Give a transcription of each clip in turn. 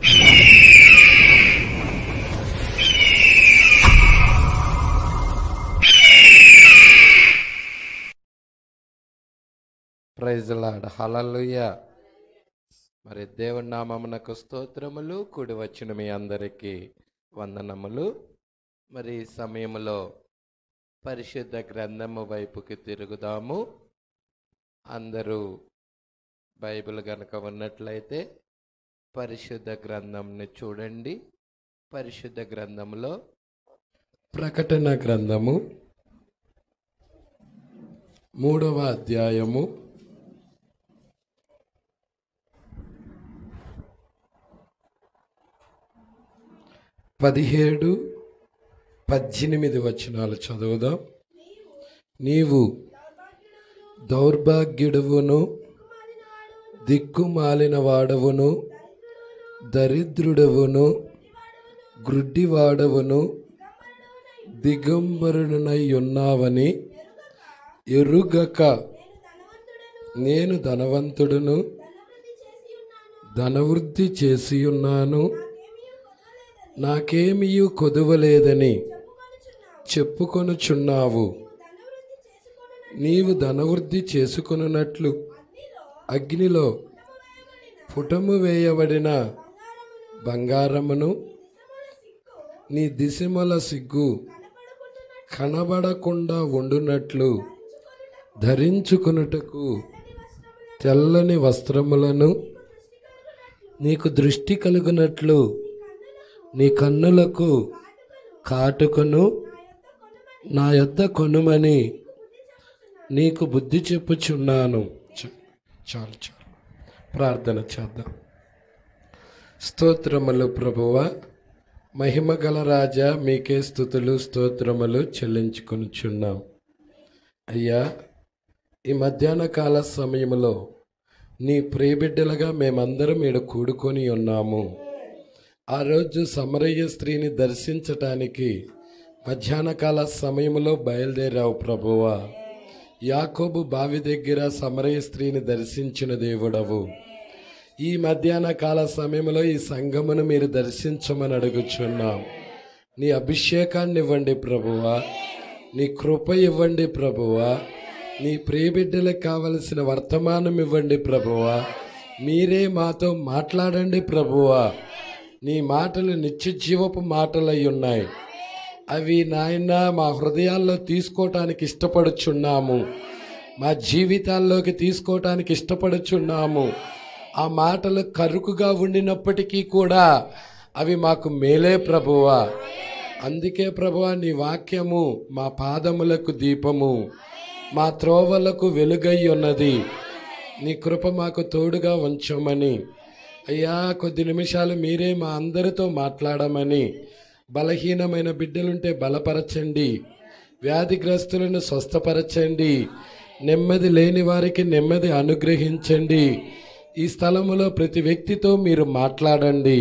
Praise lord, హల్లెలూయా. మరి దేవుని నామమునకు స్తోత్రములు. కూడి వచ్చిన మీ అందరికీ వందనములు. మరి ఈ సమయంలో పరిశుద్ధ గ్రంథము వైపుకి తిరుగుదాము. అందరూ బైబిల్ గనక ఉన్నట్లయితే పరిశుద్ధ గ్రంథంని చూడండి. పరిశుద్ధ గ్రంథంలో ప్రకటన గ్రంథము 3వ అధ్యాయము 17, 18 వచనాలు చదువుదాం. నీవు దౌర్భాగ్యుడవును, దిక్కుమాలిన వాడవును, దరిద్రుడవును, గ్రుడ్డివాడవును, దిగంబరునై ఉన్నావని ఎరుగక నేను ధనవంతుడును, ధనవృద్ధి చేసి ఉన్నాను, నాకేమీయు కొదువలేదని చెప్పుకొనుచున్నావు. నీవు ధనవృద్ధి చేసుకొనున్నట్లు అగ్నిలో పుటము వేయబడిన బంగారమును, నీ దిశమల సిగ్గు కనబడకుండా ఉండునట్లు ధరించుకొనుటకు తెల్లని వస్త్రములను, నీకు దృష్టి కలుగునట్లు నీ కన్నులకు కాటుకను నా యొద్ద కొనుమని నీకు బుద్ధి చెప్పుచున్నాను. చాలు ప్రార్థన చేద్దాం. స్తోత్రములు ప్రభువా, మహిమ గల రాజా, మీకే స్తుతులు స్తోత్రములు చెల్లించుకొనుచున్నాం. అయ్యా, ఈ మధ్యాహ్న కాల సమయంలో నీ ప్రియబిడ్డలుగా మేమందరం ఈడ కూడుకొని ఉన్నాము. ఆ రోజు సమరయ్య స్త్రీని దర్శించటానికి మధ్యాహ్న కాల సమయంలో బయలుదేరావు ప్రభువా. యాకోబు బావి దగ్గర సమరయ్య స్త్రీని దర్శించిన దేవుడవు. ఈ మధ్యాహ్న కాల సమయంలో ఈ సంఘమును మీరు దర్శించమని అడుగుచున్నాం. నీ అభిషేకాన్ని ఇవ్వండి ప్రభువా, నీ కృప ఇవ్వండి ప్రభువా, నీ ప్రియబిడ్డలకు కావలసిన వర్తమానం ఇవ్వండి ప్రభువా. మీరే మాతో మాట్లాడండి ప్రభువా. నీ మాటలు నిత్య జీవపు మాటలై ఉన్నాయి. అవి నాయన మా హృదయాల్లో తీసుకోవటానికి ఇష్టపడుచున్నాము, మా జీవితాల్లోకి తీసుకోవటానికి ఇష్టపడుచున్నాము. ఆ మాటలు కరుకుగా ఉండినప్పటికీ కూడా అవి మాకు మేలే ప్రభువా. అందుకే ప్రభువా, నీ వాక్యము మా పాదములకు దీపము, మా త్రోవలకు వెలుగై ఉన్నది. నీ కృప మాకు తోడుగా ఉంచమని, అయ్యా కొద్ది నిమిషాలు మీరే మా అందరితో మాట్లాడమని, బలహీనమైన బిడ్డలుంటే బలపరచండి, వ్యాధిగ్రస్తులను స్వస్థపరచండి, నెమ్మది లేని వారికి నెమ్మది అనుగ్రహించండి. ఈ స్థలములో ప్రతి వ్యక్తితో మీరు మాట్లాడండి,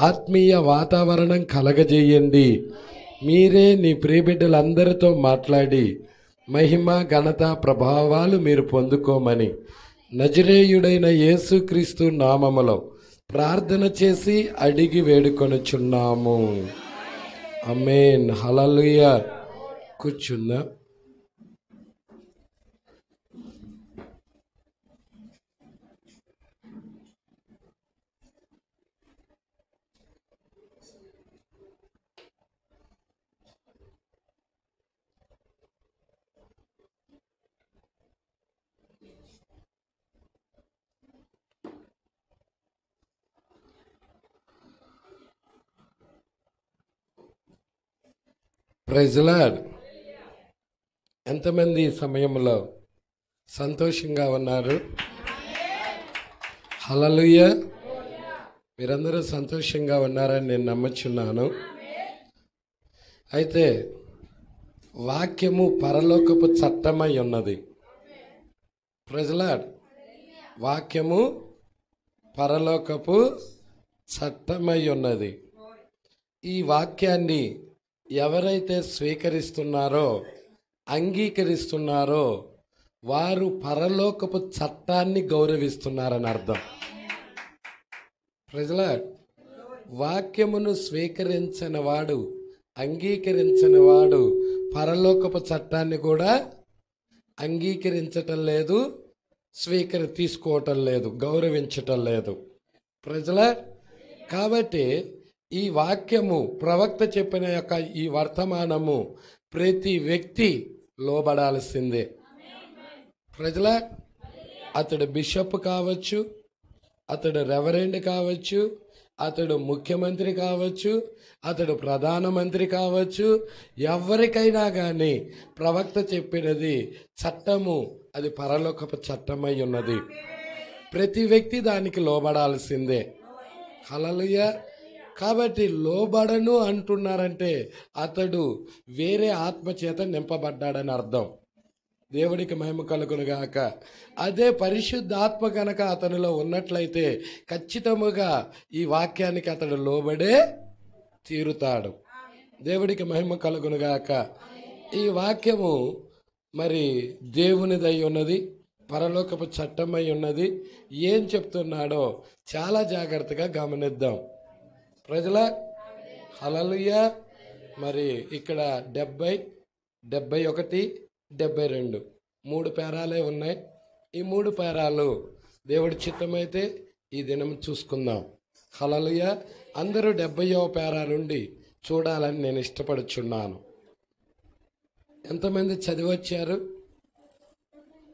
ఆత్మీయ వాతావరణం కలగజేయండి. మీరే నీ ప్రియబిడ్డలందరితో మాట్లాడి మహిమ ఘనత ప్రభావాలు మీరు పొందుకోమని నజరేయుడైన యేసుక్రీస్తు నామములో ప్రార్థన చేసి అడిగి వేడుకొనుచున్నాము. ఆమేన్. హల్లెలూయా. కూర్చుందా. Praise lord. ఎంతమంది ఈ సమయంలో సంతోషంగా ఉన్నారు? హల్లెలూయా. మీరందరూ సంతోషంగా ఉన్నారని నేను నమ్ముచున్నాను. అయితే వాక్యము పరలోకపు చట్టమై ఉన్నది. Praise Lord. వాక్యము పరలోకపు చట్టమై ఉన్నది. ఈ వాక్యాన్ని ఎవరైతే స్వీకరిస్తున్నారో, అంగీకరిస్తున్నారో వారు పరలోకపు చట్టాన్ని గౌరవిస్తున్నారని అర్థం. Praise Lord. వాక్యమును స్వీకరించని వాడు, అంగీకరించని వాడు పరలోకపు చట్టాన్ని కూడా అంగీకరించటం లేదు, తీసుకోవటం లేదు, గౌరవించటం లేదు. ప్రజల కాబట్టి ఈ వాక్యము, ప్రవక్త చెప్పిన యొక్క ఈ వర్తమానము ప్రతి వ్యక్తి లోబడాల్సిందే. ప్రజల అతడు బిషప్ కావచ్చు, అతడు రెవరెండ్ కావచ్చు, అతడు ముఖ్యమంత్రి కావచ్చు, అతడు ప్రధానమంత్రి కావచ్చు, ఎవరికైనా కానీ ప్రవక్త చెప్పినది చట్టము, అది పరలోకపు చట్టమై ఉన్నది. ప్రతి వ్యక్తి దానికి లోబడాల్సిందే. హల్లెలూయా. కాబట్టి లోబడను అంటున్నారంటే అతడు వేరే ఆత్మచేత నింపబడ్డాడని అర్థం. దేవుడికి మహిమ కలుగునుగాక. అదే పరిశుద్ధాత్మ కనుక అతనిలో ఉన్నట్లయితే ఖచ్చితముగా ఈ వాక్యానికి అతడు లోబడే తీరుతాడు. దేవుడికి మహిమ కలుగునుగాక. ఈ వాక్యము మరి దేవునిదై ఉన్నది, పరలోకపు చట్టమై ఉన్నది. ఏం చెప్తున్నాడో చాలా జాగ్రత్తగా గమనిద్దాం. ప్రజల హల్లెలూయా. మరి ఇక్కడ 70, 71, 72 3 పేరాలే ఉన్నాయి. ఈ 3 పేరాలు దేవుడి చిత్తమైతే ఈ దినం చూసుకుందాం. హల్లెలూయా. అందరూ 70వ పేరా నుండి చూడాలని నేను ఇష్టపడుచున్నాను. ఎంతమంది చదివచ్చారు?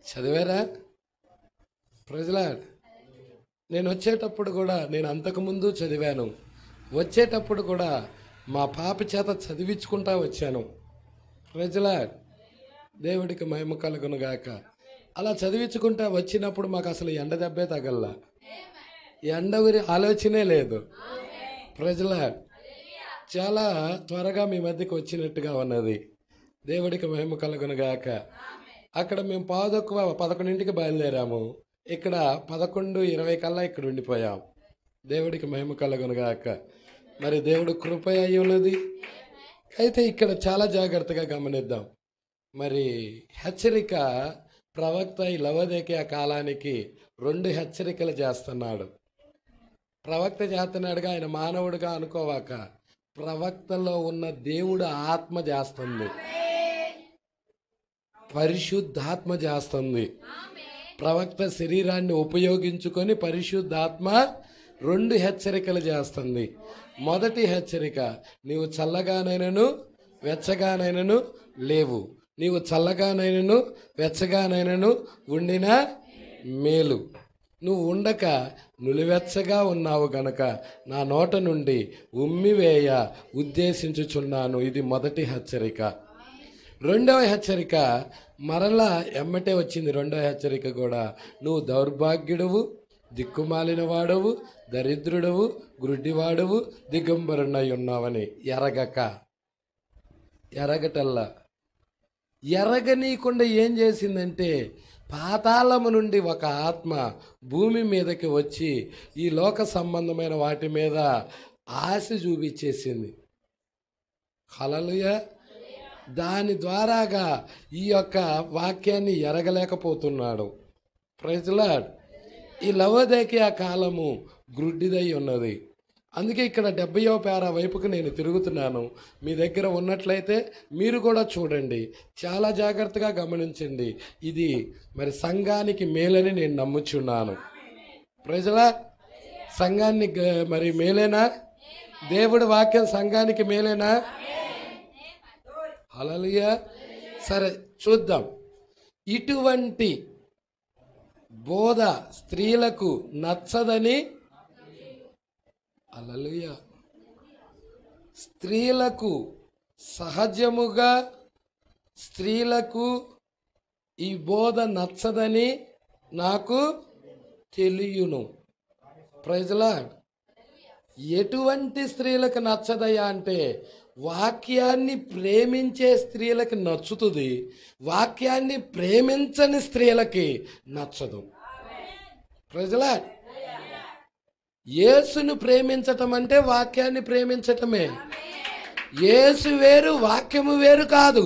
చదివారా? ప్రజల నేను వచ్చేటప్పుడు కూడా, నేను అంతకుముందు చదివాను, వచ్చేటప్పుడు కూడా మా పాప చేత చదివించుకుంటా వచ్చాను. ప్రజల దేవుడికి మహిమ కలుగునుగాక. అలా చదివించుకుంటా వచ్చినప్పుడు మాకు అసలు ఎండ దెబ్బే తగల్లా, ఎండ గురి ఆలోచనే లేదు. ప్రజల చాలా త్వరగా మీ మధ్యకి వచ్చినట్టుగా ఉన్నది. దేవుడికి మహిమ కలుగునుగాక. అక్కడ మేము 11:11 బయలుదేరాము. ఇక్కడ 11:20 కల్లా ఇక్కడ ఉండిపోయాం. దేవుడికి మహిమ కలుగునుగాక. మరి దేవుడు కృప అయి ఉన్నది. అయితే ఇక్కడ చాలా జాగ్రత్తగా గమనిద్దాం. మరి హెచ్చరిక, ప్రవక్త ఈ లవోదికయ కాలానికి 2 హెచ్చరికలు చేస్తున్నాడు. ప్రవక్త చేస్తున్నాడుగా, ఆయన మానవుడిగా అనుకోవాక, ప్రవక్తలో ఉన్న దేవుడు ఆత్మ చేస్తుంది, పరిశుద్ధాత్మ చేస్తుంది. ప్రవక్త శరీరాన్ని ఉపయోగించుకొని పరిశుద్ధాత్మ 2 హెచ్చరికలు చేస్తుంది. మొదటి హెచ్చరిక, నీవు చల్లగానైనను వెచ్చగానైనను లేవు, నీవు చల్లగానైనను వెచ్చగానైనను ఉండిన మేలు, నువ్వు ఉండక నులివెచ్చగా ఉన్నావు గనక నా నోట నుండి ఉమ్మివేయ ఉద్దేశించుచున్నాను. ఇది మొదటి హెచ్చరిక. రెండవ హెచ్చరిక మరలా ఎమ్మటే వచ్చింది. రెండవ హెచ్చరిక కూడా, నువ్వు దౌర్భాగ్యుడవు, దిక్కుమాలిన వాడవు, దరిద్రుడవు, గ్రుడ్డివాడవు, దిగంబరునై ఉన్నావని. ఎరగటల్లా ఎరగనీయకుండా ఏం చేసిందంటే, పాతాళము నుండి ఒక ఆత్మ భూమి మీదకి వచ్చి ఈ లోక సంబంధమైన వాటి మీద ఆశ చూపించేసింది. హల్లెలూయా. దాని ద్వారాగా ఈ యొక్క వాక్యాన్ని ఎరగలేకపోతున్నాడు. Praise the lord. ఈ లవోదికయ కాలము గ్రుడ్డిదై ఉన్నది. అందుకే ఇక్కడ 70వ పేరా వైపుకు నేను తిరుగుతున్నాను. మీ దగ్గర ఉన్నట్లయితే మీరు కూడా చూడండి, చాలా జాగ్రత్తగా గమనించండి. ఇది మరి సంఘానికి మేలని నేను నమ్ముచున్నాను. Praise the Lord. సంఘాన్ని మరి మేలేనా? దేవుడి వాక్యం సంఘానికి మేలేనా? హల్లెలూయా. సరే చూద్దాం. ఇటువంటి బోధ స్త్రీలకు నచ్చదని, హల్లెలూయా, స్త్రీలకు సహజముగా స్త్రీలకు ఈ బోధ నచ్చదని నాకు తెలియను. Praise the Lord. ఎటువంటి స్త్రీలకు నచ్చదయ్యా అంటే, వాక్యాన్ని ప్రేమించే స్త్రీలకి నచ్చుతుంది, వాక్యాన్ని ప్రేమించని స్త్రీలకి నచ్చదు. Praise the Lord. యేసును ప్రేమించటం అంటే వాక్యాన్ని ప్రేమించటమే. యేసు వేరు, వాక్యము వేరు కాదు.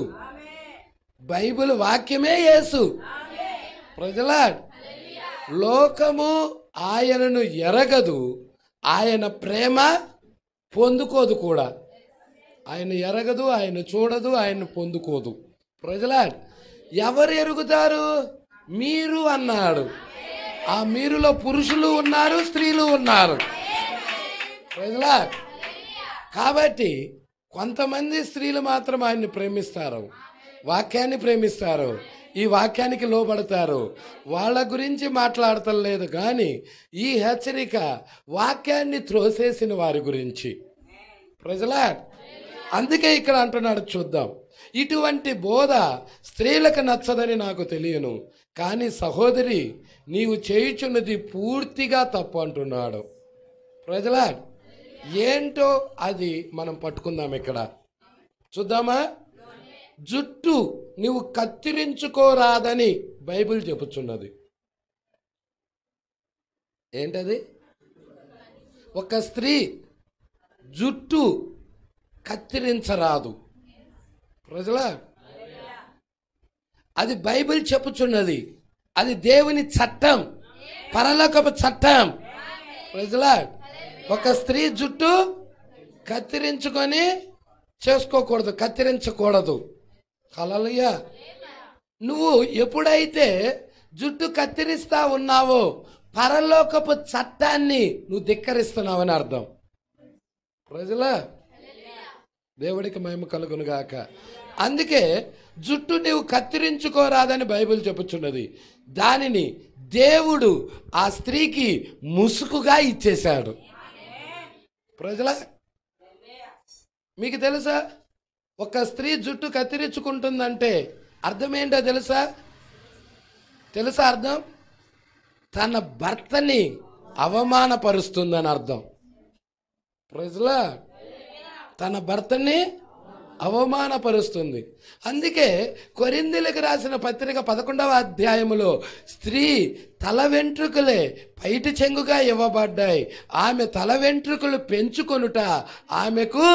బైబిల్ వాక్యమే యేసు. Praise the lord. లోకము ఆయనను ఎరగదు, ఆయన ప్రేమ పొందుకోదు కూడా. ఆయన ఎరగదు, ఆయన చూడదు, ఆయన పొందుకోదు. ప్రజలా ఎవరు ఎరుగుతారు? మీరు అన్నాడు. ఆ మీరులో పురుషులు ఉన్నారు, స్త్రీలు ఉన్నారు. ప్రజలా కాబట్టి కొంతమంది స్త్రీలు మాత్రం ఆయన్ని ప్రేమిస్తారు, వాక్యాన్ని ప్రేమిస్తారు, ఈ వాక్యానికి లోబడతారు. వాళ్ళ గురించి మాట్లాడటం లేదు, కానీ ఈ హెచ్చరిక వాక్యాన్ని త్రోసేసిన వారి గురించి. ప్రజలా అందుకే ఇక్కడ అంటున్నాడు, చూద్దాం. ఇటువంటి బోధ స్త్రీలకు నచ్చదని నాకు తెలియను, కానీ సహోదరి నీవు చేయుచున్నది పూర్తిగా తప్పు అంటున్నాడు. ప్రజలా ఏంటో అది మనం పట్టుకుందాం. ఇక్కడ చూద్దామా? జుట్టు నువ్వు కత్తిరించుకోరాదని బైబిల్ చెప్పుచున్నది. ఏంటది? ఒక స్త్రీ జుట్టు కత్తిరించరాదు. ప్రజలా అది బైబిల్ చెప్పుచున్నది. అది దేవుని చట్టం, పరలోకపు చట్టం. ప్రజలా ఒక స్త్రీ జుట్టు కత్తిరించుకొని చేసుకోకూడదు, కత్తిరించకూడదు. హల్లెలూయా. నువ్వు ఎప్పుడైతే జుట్టు కత్తిరిస్తా ఉన్నావో పరలోకపు చట్టాన్ని నువ్వు ధిక్కరిస్తున్నావని అర్థం. ప్రజలా దేవుడికి మహిమ కలుగును గాక. అందుకే జుట్టు నీవు కత్తిరించుకోరాదని బైబిల్ చెప్పుచున్నది. దానిని దేవుడు ఆ స్త్రీకి ముసుగుగా ఇచ్చేశాడు. ప్రజలా మీకు తెలుసా, ఒక స్త్రీ జుట్టు కత్తిరించుకుంటుందంటే అర్థం ఏంటో తెలుసా? అర్థం? తన భర్తని అవమానపరుస్తుందని అర్థం. ప్రజలా తన భర్తని అవమానపరుస్తుంది. అందుకే కొరింథీయులకు రాసిన పత్రిక 11వ అధ్యాయములో స్త్రీ తల వెంట్రుకలే పైటి చెంగుగా ఇవ్వబడ్డాయి, ఆమె తల వెంట్రుకలు పెంచుకొనుట ఆమెకు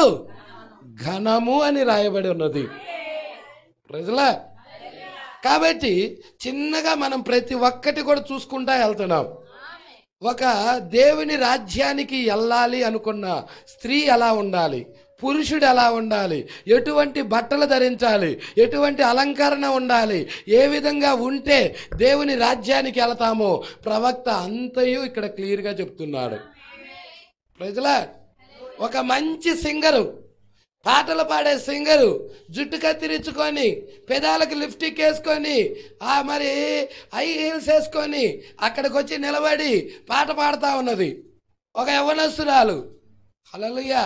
ఘనము అని రాయబడి ఉన్నది. ప్రజలా కాబట్టి చిన్నగా మనం ప్రతి ఒక్కటి కూడా చూసుకుంటా వెళ్తున్నాం. ఒక దేవుని రాజ్యానికి వెళ్ళాలి అనుకున్న స్త్రీ ఎలా ఉండాలి, పురుషుడు ఎలా ఉండాలి, ఎటువంటి బట్టలు ధరించాలి, ఎటువంటి అలంకరణ ఉండాలి, ఏ విధంగా ఉంటే దేవుని రాజ్యానికి వెళతామో ప్రవక్త అంతయు ఇక్కడ క్లియర్గా చెప్తున్నాడు. ప్రజలా ఒక మంచి సింగరు, పాటలు పాడే సింగరు జుట్టు కత్తిరించుకొని పెదాలకు లిప్స్టిక్ వేసుకొని మరి హై హీల్స్ వేసుకొని అక్కడికి వచ్చి నిలబడి పాట పాడుతూ ఉన్నది ఒక యవ్వనస్తురాలు. హల్లెలూయా.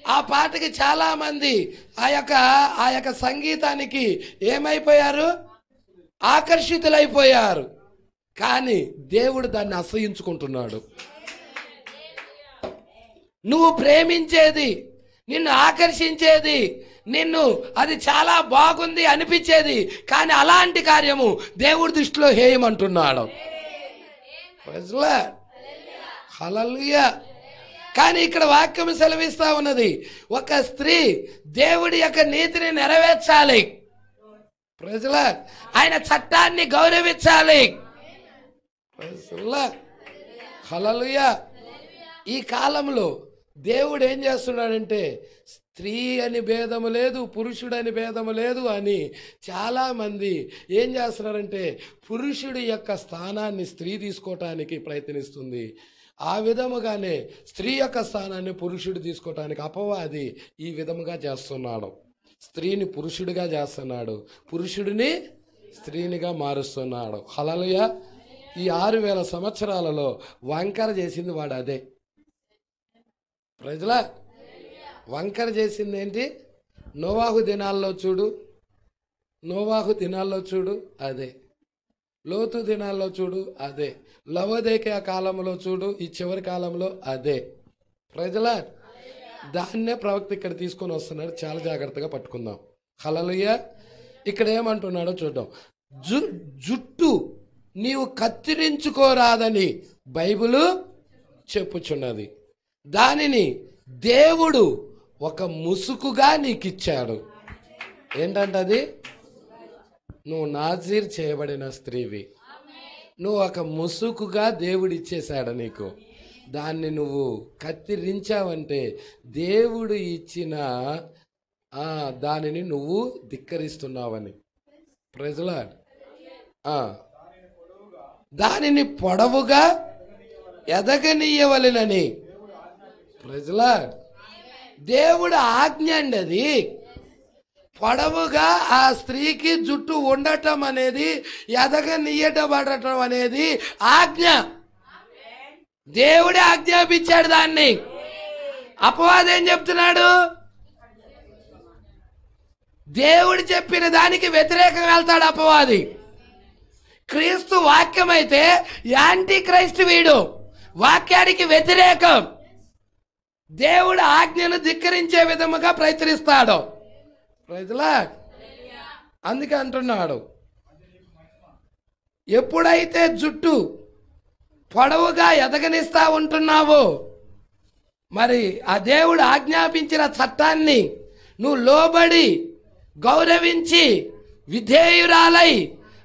ఆ పాటకి చాలా మంది ఆ యొక్క సంగీతానికి ఏమైపోయారు? ఆకర్షితులైపోయారు. కానీ దేవుడు దాన్ని అసహించుకుంటున్నాడు. నువ్వు ప్రేమించేది, నిన్ను ఆకర్షించేది, నిన్ను అది చాలా బాగుంది అనిపించేది, కానీ అలాంటి కార్యము దేవుడి దృష్టిలో హేయమంటున్నాడు. హల్లెలూయా. కానీ ఇక్కడ వాక్యం సెలవిస్తా ఉన్నది, ఒక స్త్రీ దేవుడి యొక్క నీతిని నెరవేర్చాలి. ప్రజలా ఆయన చట్టాన్ని గౌరవించాలి. హల్లెలూయా. ఈ కాలంలో దేవుడు ఏం చేస్తున్నాడంటే స్త్రీ అని భేదము లేదు, పురుషుడని భేదము లేదు అని చాలామంది ఏం చేస్తున్నారంటే పురుషుడి యొక్క స్థానాన్ని స్త్రీ తీసుకోవటానికి ప్రయత్నిస్తుంది. ఆ విధముగానే స్త్రీ యొక్క స్థానాన్ని పురుషుడు తీసుకోవటానికి అపవాది ఈ విధముగా చేస్తున్నాడు. స్త్రీని పురుషుడిగా చేస్తున్నాడు, పురుషుడిని స్త్రీనిగా మారుస్తున్నాడు. హల్లెలూయా. ఈ 6000 సంవత్సరాలలో వంకర చేసింది వాడు అదే. ప్రజల వంకర చేసింది ఏంటి? నోవాహు దినాల్లో చూడు అదే, లోతు దినాల్లో చూడు అదే, లవోదికయ కాలంలో చూడు, ఈ చివరి కాలంలో అదే. ప్రజల దాన్నే ప్రవక్త ఇక్కడ తీసుకొని వస్తున్నాడు. చాలా జాగ్రత్తగా పట్టుకుందాం. హల్లెలూయా. ఇక్కడ ఏమంటున్నాడో చూద్దాం. జుట్టు నీవు కత్తిరించుకోరాదని బైబిలు చెప్పుచున్నది, దానిని దేవుడు ఒక ముసుగుగా నీకిచ్చాడు. ఏంటంటది? నువ్వు నాజీర్ చేయబడిన స్త్రీవి, నువ్వు ఒక ముసుగుగా దేవుడు ఇచ్చేశాడు నీకు. దాన్ని నువ్వు కత్తిరించావంటే దేవుడు ఇచ్చిన దానిని నువ్వు ధిక్కరిస్తున్నావని. Praise lord. దానిని పొడవుగా ఎదగనీయవలెనని. Praise lord. దేవుడు ఆజ్ఞ అండి అది. పొడవుగా ఆ స్త్రీకి జుట్టు ఉండటం అనేది, ఎదగనీయటబడటం అనేది ఆజ్ఞ. దేవుడే ఆజ్ఞాపించాడు దాన్ని. అపవాది ఏం చెప్తున్నాడు? దేవుడు చెప్పిన దానికి వ్యతిరేకంగా వెళ్తాడు అపవాది. క్రీస్తు వాక్యం అయితే యాంటీ క్రైస్ట్ వీడు, వాక్యానికి వ్యతిరేకం. దేవుడు ఆజ్ఞను ధిక్కరించే విధముగా ప్రయత్నిస్తాడు. Praise Lord. అందుకే అంటున్నాడు, ఎప్పుడైతే జుట్టు పొడవుగా ఎదగనిస్తా ఉంటున్నావో, మరి ఆ దేవుడు ఆజ్ఞాపించిన చట్టాన్ని నువ్వు లోబడి గౌరవించి విధేయురాలై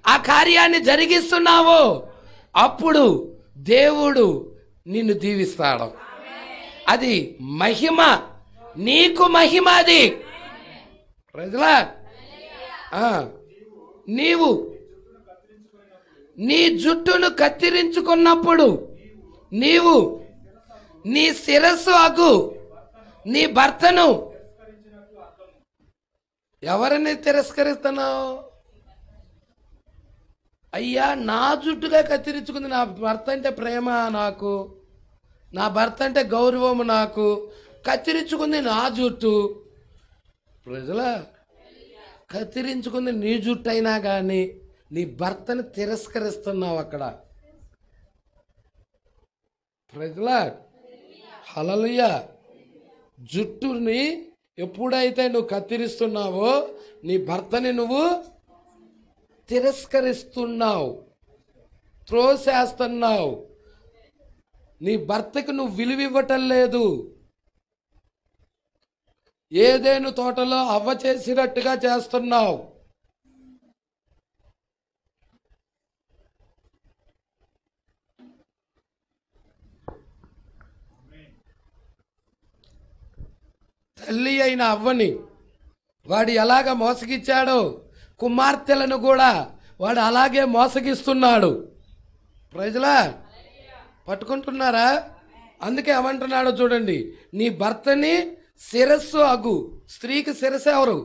ఆ కార్యాన్ని జరిగిస్తున్నావో, అప్పుడు దేవుడు నిన్ను దీవిస్తాడు. అది మహిమ, నీకు మహిమ అది. Praise Lord. నీవు నీ జుట్టును కత్తిరించుకున్నప్పుడు నీవు నీ శిరస్సు అగు నీ భర్తను ఎవరిని తిరస్కరిస్తున్నావు? అయ్యా, నా జుట్టుగా కత్తిరించుకుంది, నా భర్త అంటే ప్రేమ నాకు, నా భర్త అంటే గౌరవము నాకు, కత్తిరించుకుంది నా జుట్టు. ప్రజల కత్తిరించుకుంది నీ జుట్టు అయినా కానీ నీ భర్తని తిరస్కరిస్తున్నావు అక్కడ. ప్రజల హల్లెలూయా. జుట్టుని ఎప్పుడైతే నువ్వు కత్తిరిస్తున్నావో నీ భర్తని నువ్వు తిరస్కరిస్తున్నావు, త్రోసేస్తున్నావు. నీ భర్తకు నువ్వు విలువ ఇవ్వటం లేదు. ఏదేను తోటలో అవ్వ చేసినట్టుగా చేస్తున్నావు. తల్లి అయిన అవ్వని వాడు ఎలాగ మోసగిచ్చాడో కుమార్తెలను కూడా వాడు అలాగే మోసగిస్తున్నాడు. ప్రజలా పట్టుకుంటున్నారా? అందుకే ఏమంటున్నాడో చూడండి, నీ భర్తని శిరస్సు అగు. స్త్రీకి శిరస్సు ఎవరు?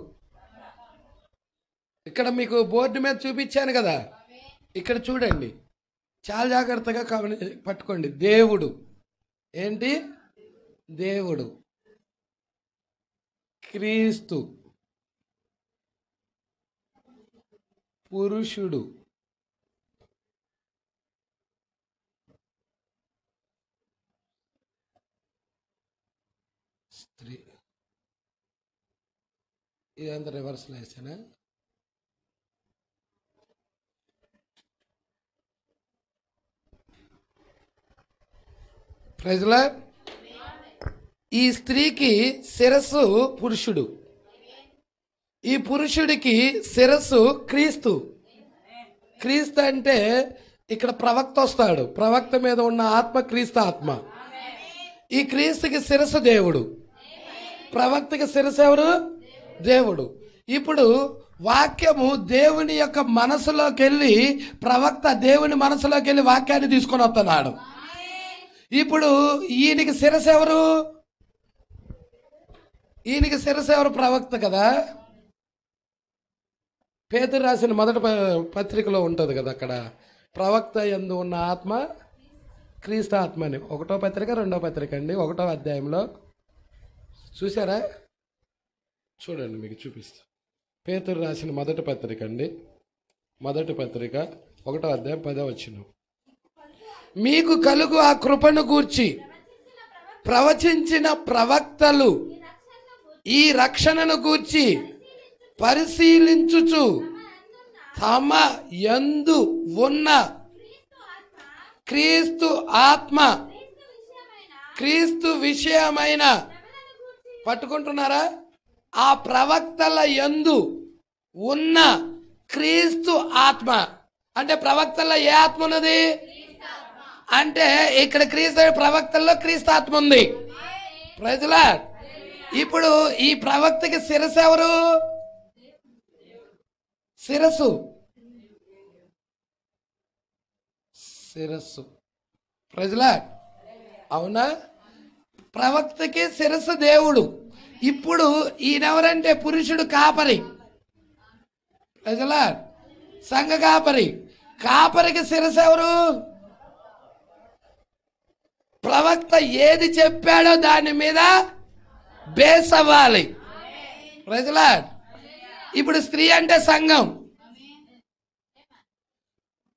ఇక్కడ మీకు బోర్డు మీద చూపించాను కదా, ఇక్కడ చూడండి, చాలా జాగ్రత్తగా పట్టుకోండి. దేవుడు ఏంటి? దేవుడు, క్రీస్తు, పురుషుడు, స్త్రీ. ఇదంతా రివర్స్లో వేసానా? ప్రజల ఈ స్త్రీకి శిరస్సు పురుషుడు, ఈ పురుషుడికి శిరస్సు క్రీస్తు. క్రీస్తు అంటే ఇక్కడ ప్రవక్త వస్తాడు, ప్రవక్త మీద ఉన్న ఆత్మ క్రీస్తు ఆత్మ. ఈ క్రీస్తుకి శిరస్సు దేవుడు, ప్రవక్తకి శిరస్సు ఎవరు? దేవుడు. ఇప్పుడు వాక్యము దేవుని యొక్క మనసులోకి వెళ్ళి, ప్రవక్త దేవుని మనసులోకి వెళ్ళి వాక్యాన్ని తీసుకొని వస్తున్నాడు. ఇప్పుడు ఈయనకి శిరస్సు ఎవరు? ఈయనకి శిరస్సు ఎవరు? ప్రవక్త కదా. పేతురు రాసిన మొదటి పత్రికలో ఉంటుంది కదా, అక్కడ ప్రవక్త యందు ఉన్న ఆత్మ క్రీస్తు ఆత్మ అని. 1వ పత్రిక 2వ పత్రిక అండి, 1వ అధ్యాయంలో చూసారా? చూడండి, మీకు చూపిస్తా. పేతురు రాసిన మొదటి పత్రిక అండి, మొదటి పత్రిక 1వ అధ్యాయం 10వ వచనం. మీకు కలుగు ఆ కృపను గూర్చి ప్రవచించిన ప్రవక్తలు ఈ రక్షణను గూర్చి పరిశీలించుచు తమ యందు ఉన్న క్రీస్తు ఆత్మ, క్రీస్తు విషయమైన, పట్టుకుంటున్నారా? ఆ ప్రవక్తల యందు ఉన్న క్రీస్తు ఆత్మ. అంటే ప్రవక్తల ఏ ఆత్మ ఉన్నది? అంటే ఇక్కడ క్రీస్తు ప్రవక్తల్లో క్రీస్తు ఆత్మ ఉంది. Praise the Lord. ఇప్పుడు ఈ ప్రవక్తకి శిరస్సు ఎవరు? శిరస్సు ప్రైజ్ ది లార్డ్. అవునా? ప్రవక్తకి శిరస్సు దేవుడు. ఇప్పుడు ఈయనెవరంటే పురుషుడు కాపరి. Praise the Lord. సంఘ కాపరి. కాపరికి శిరస్సు ఎవరు? ప్రవక్త ఏది చెప్పాడో దాని మీద బేస్ అవ్వాలి. Praise the Lord. ఇప్పుడు స్త్రీ అంటే సంఘం.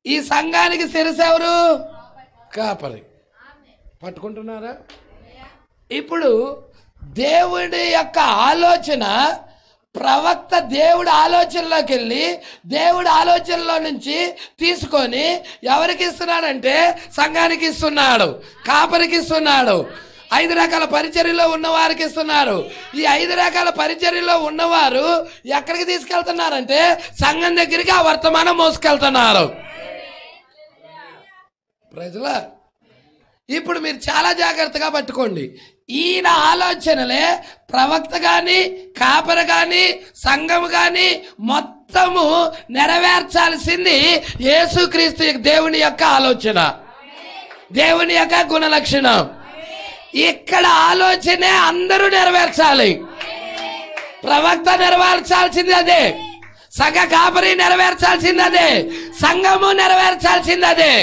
ఈ సంఘానికి శిరస్సు ఎవరు? కాపరి. పట్టుకుంటున్నారా? ఇప్పుడు దేవుడి యొక్క ఆలోచన, ప్రవక్త దేవుడి ఆలోచనలోకి వెళ్ళి దేవుడి ఆలోచనలో నుంచి తీసుకొని ఎవరికి ఇస్తున్నాడంటే సంఘానికి ఇస్తున్నాడు, కాపరికి ఇస్తున్నాడు, 5 రకాల పరిచర్యలో ఉన్నవారికి ఇస్తున్నారు. ఈ 5 రకాల పరిచర్యలో ఉన్నవారు ఎక్కడికి తీసుకెళ్తున్నారంటే సంఘం దగ్గరికి ఆ వర్తమానం మోసుకెళ్తున్నారు. ప్రజల ఇప్పుడు మీరు చాలా జాగ్రత్తగా పట్టుకోండి. ఈయన ఆలోచనలే ప్రవక్త గాని, కాపరి గాని, సంఘం గాని మొత్తము నెరవేర్చాల్సింది యేసుక్రీస్తు దేవుని యొక్క ఆలోచన, దేవుని యొక్క గుణ లక్షణం. ఇక్కడ ఆలోచనే అందరూ నెరవేర్చాలి. ప్రవక్త నెరవేర్చాల్సింది అదే, సంఘ కాపరి నెరవేర్చాల్సింది అదే, సంఘము నెరవేర్చాల్సింది అదే.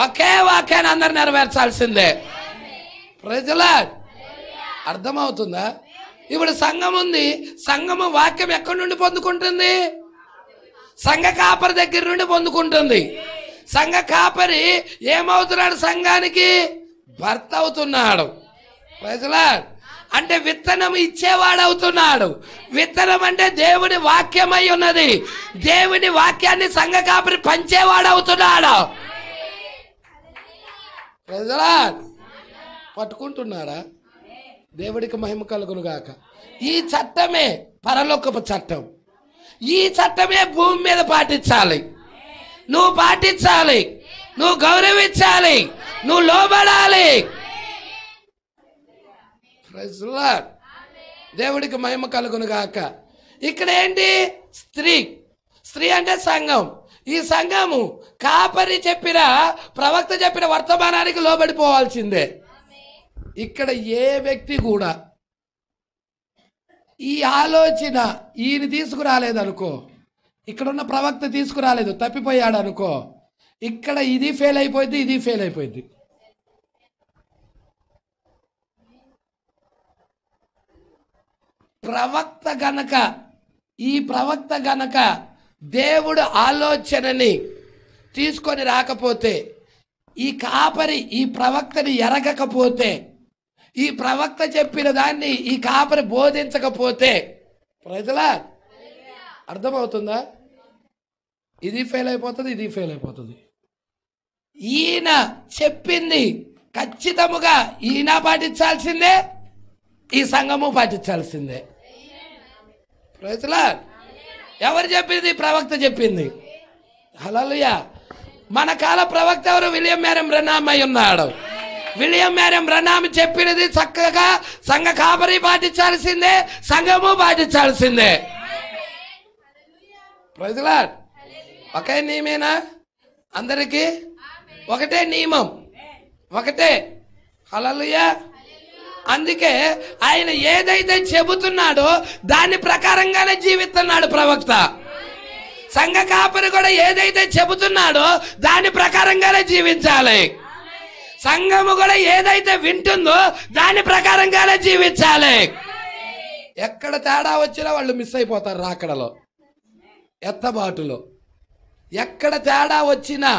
ఒకే వాక్యాన్ని అందరు నెరవేర్చాల్సిందే. Praise the lord. అర్థమవుతుందా? ఇప్పుడు సంఘం ఉంది. సంఘము వాక్యం ఎక్కడి నుండి పొందుకుంటుంది? సంఘ కాపరి దగ్గర నుండి పొందుకుంటుంది. సంఘ కాపరి ఏమవుతున్నాడు? సంఘానికి భర్త అవుతున్నాడు. Praise the Lord. అంటే విత్తనం ఇచ్చేవాడు అవుతున్నాడు. విత్తనం అంటే దేవుని వాక్యమై ఉన్నది. దేవుని వాక్యాన్ని సంఘ కాపరి పంచేవాడు అవుతున్నాడు. Praise the Lord. పట్టుకుంటున్నారా? దేవుడికి మహిమ కలుగును గాక. ఈ చట్టమే పరలోకపు చట్టం. ఈ చట్టమే భూమి మీద పాటించాలి. నువ్వు పాటించాలి, నువ్వు గౌరవించాలి, నువ్వు లోబడాలి. Praise the Lord. దేవుడికి మహిమ కలుగును గాక. ఇక్కడ ఏంటి? స్త్రీ. స్త్రీ అంటే సంఘం. ఈ సంఘము కాపరి చెప్పిన, ప్రవక్త చెప్పిన వర్తమానానికి లోబడిపోవాల్సిందే. ఇక్కడ ఏ వ్యక్తి కూడా ఈ ఆలోచన ఈయన తీసుకురాలేదనుకో, ఇక్కడున్న ప్రవక్త తీసుకురాలేదు, తప్పిపోయాడు అనుకో, ఇక్కడ ఇది ఫెయిల్ అయిపోయింది, ఇది ఫెయిల్ అయిపోయింది. ఈ ప్రవక్త గనక దేవుడు ఆలోచనని తీసుకొని రాకపోతే, ఈ కాపరి ఈ ప్రవక్తని ఎరగకపోతే, ఈ ప్రవక్త చెప్పిన దాన్ని ఈ కాపరి బోధించకపోతే, ప్రజలా అర్థమవుతుందా? ఇది ఫెయిల్ అయిపోతుంది, ఇది ఫెయిల్ అయిపోతుంది. ఈయన చెప్పింది ఖచ్చితముగా ఈయన పాటించాల్సిందే, ఈ సంఘము పాటించాల్సిందే. ప్రజలా ఎవరు చెప్పింది? ప్రవక్త చెప్పింది. హల్లెలూయా. మన కాల ప్రవక్త ఎవరు? విలియం మేరీ బ్రహ్నాం అయి ఉన్నాడు. విలియం మేరీ బ్రహ్నాం చెప్పినది చక్కగా సంఘ కాపరి పాటించాల్సిందే, సంఘము పాటించాల్సిందే. Praise the Lord. ఒకే నియమేనా అందరికీ? ఒకటే నియమం, ఒకటే. హల్లెలూయా. అందుకే ఆయన ఏదైతే చెబుతున్నాడో దాని ప్రకారంగానే జీవిస్తున్నాడు ప్రవక్త. సంఘ కాపరి కూడా ఏదైతే చెబుతున్నాడో దాని ప్రకారంగానే జీవించాలి. సంఘము కూడా ఏదైతే వింటుందో దాని ప్రకారంగానే జీవించాలి. ఎక్కడ తేడా వచ్చినా వాళ్ళు మిస్ అయిపోతారు. రాకడలో, ఎత్తబాటులో ఎక్కడ తేడా వచ్చినా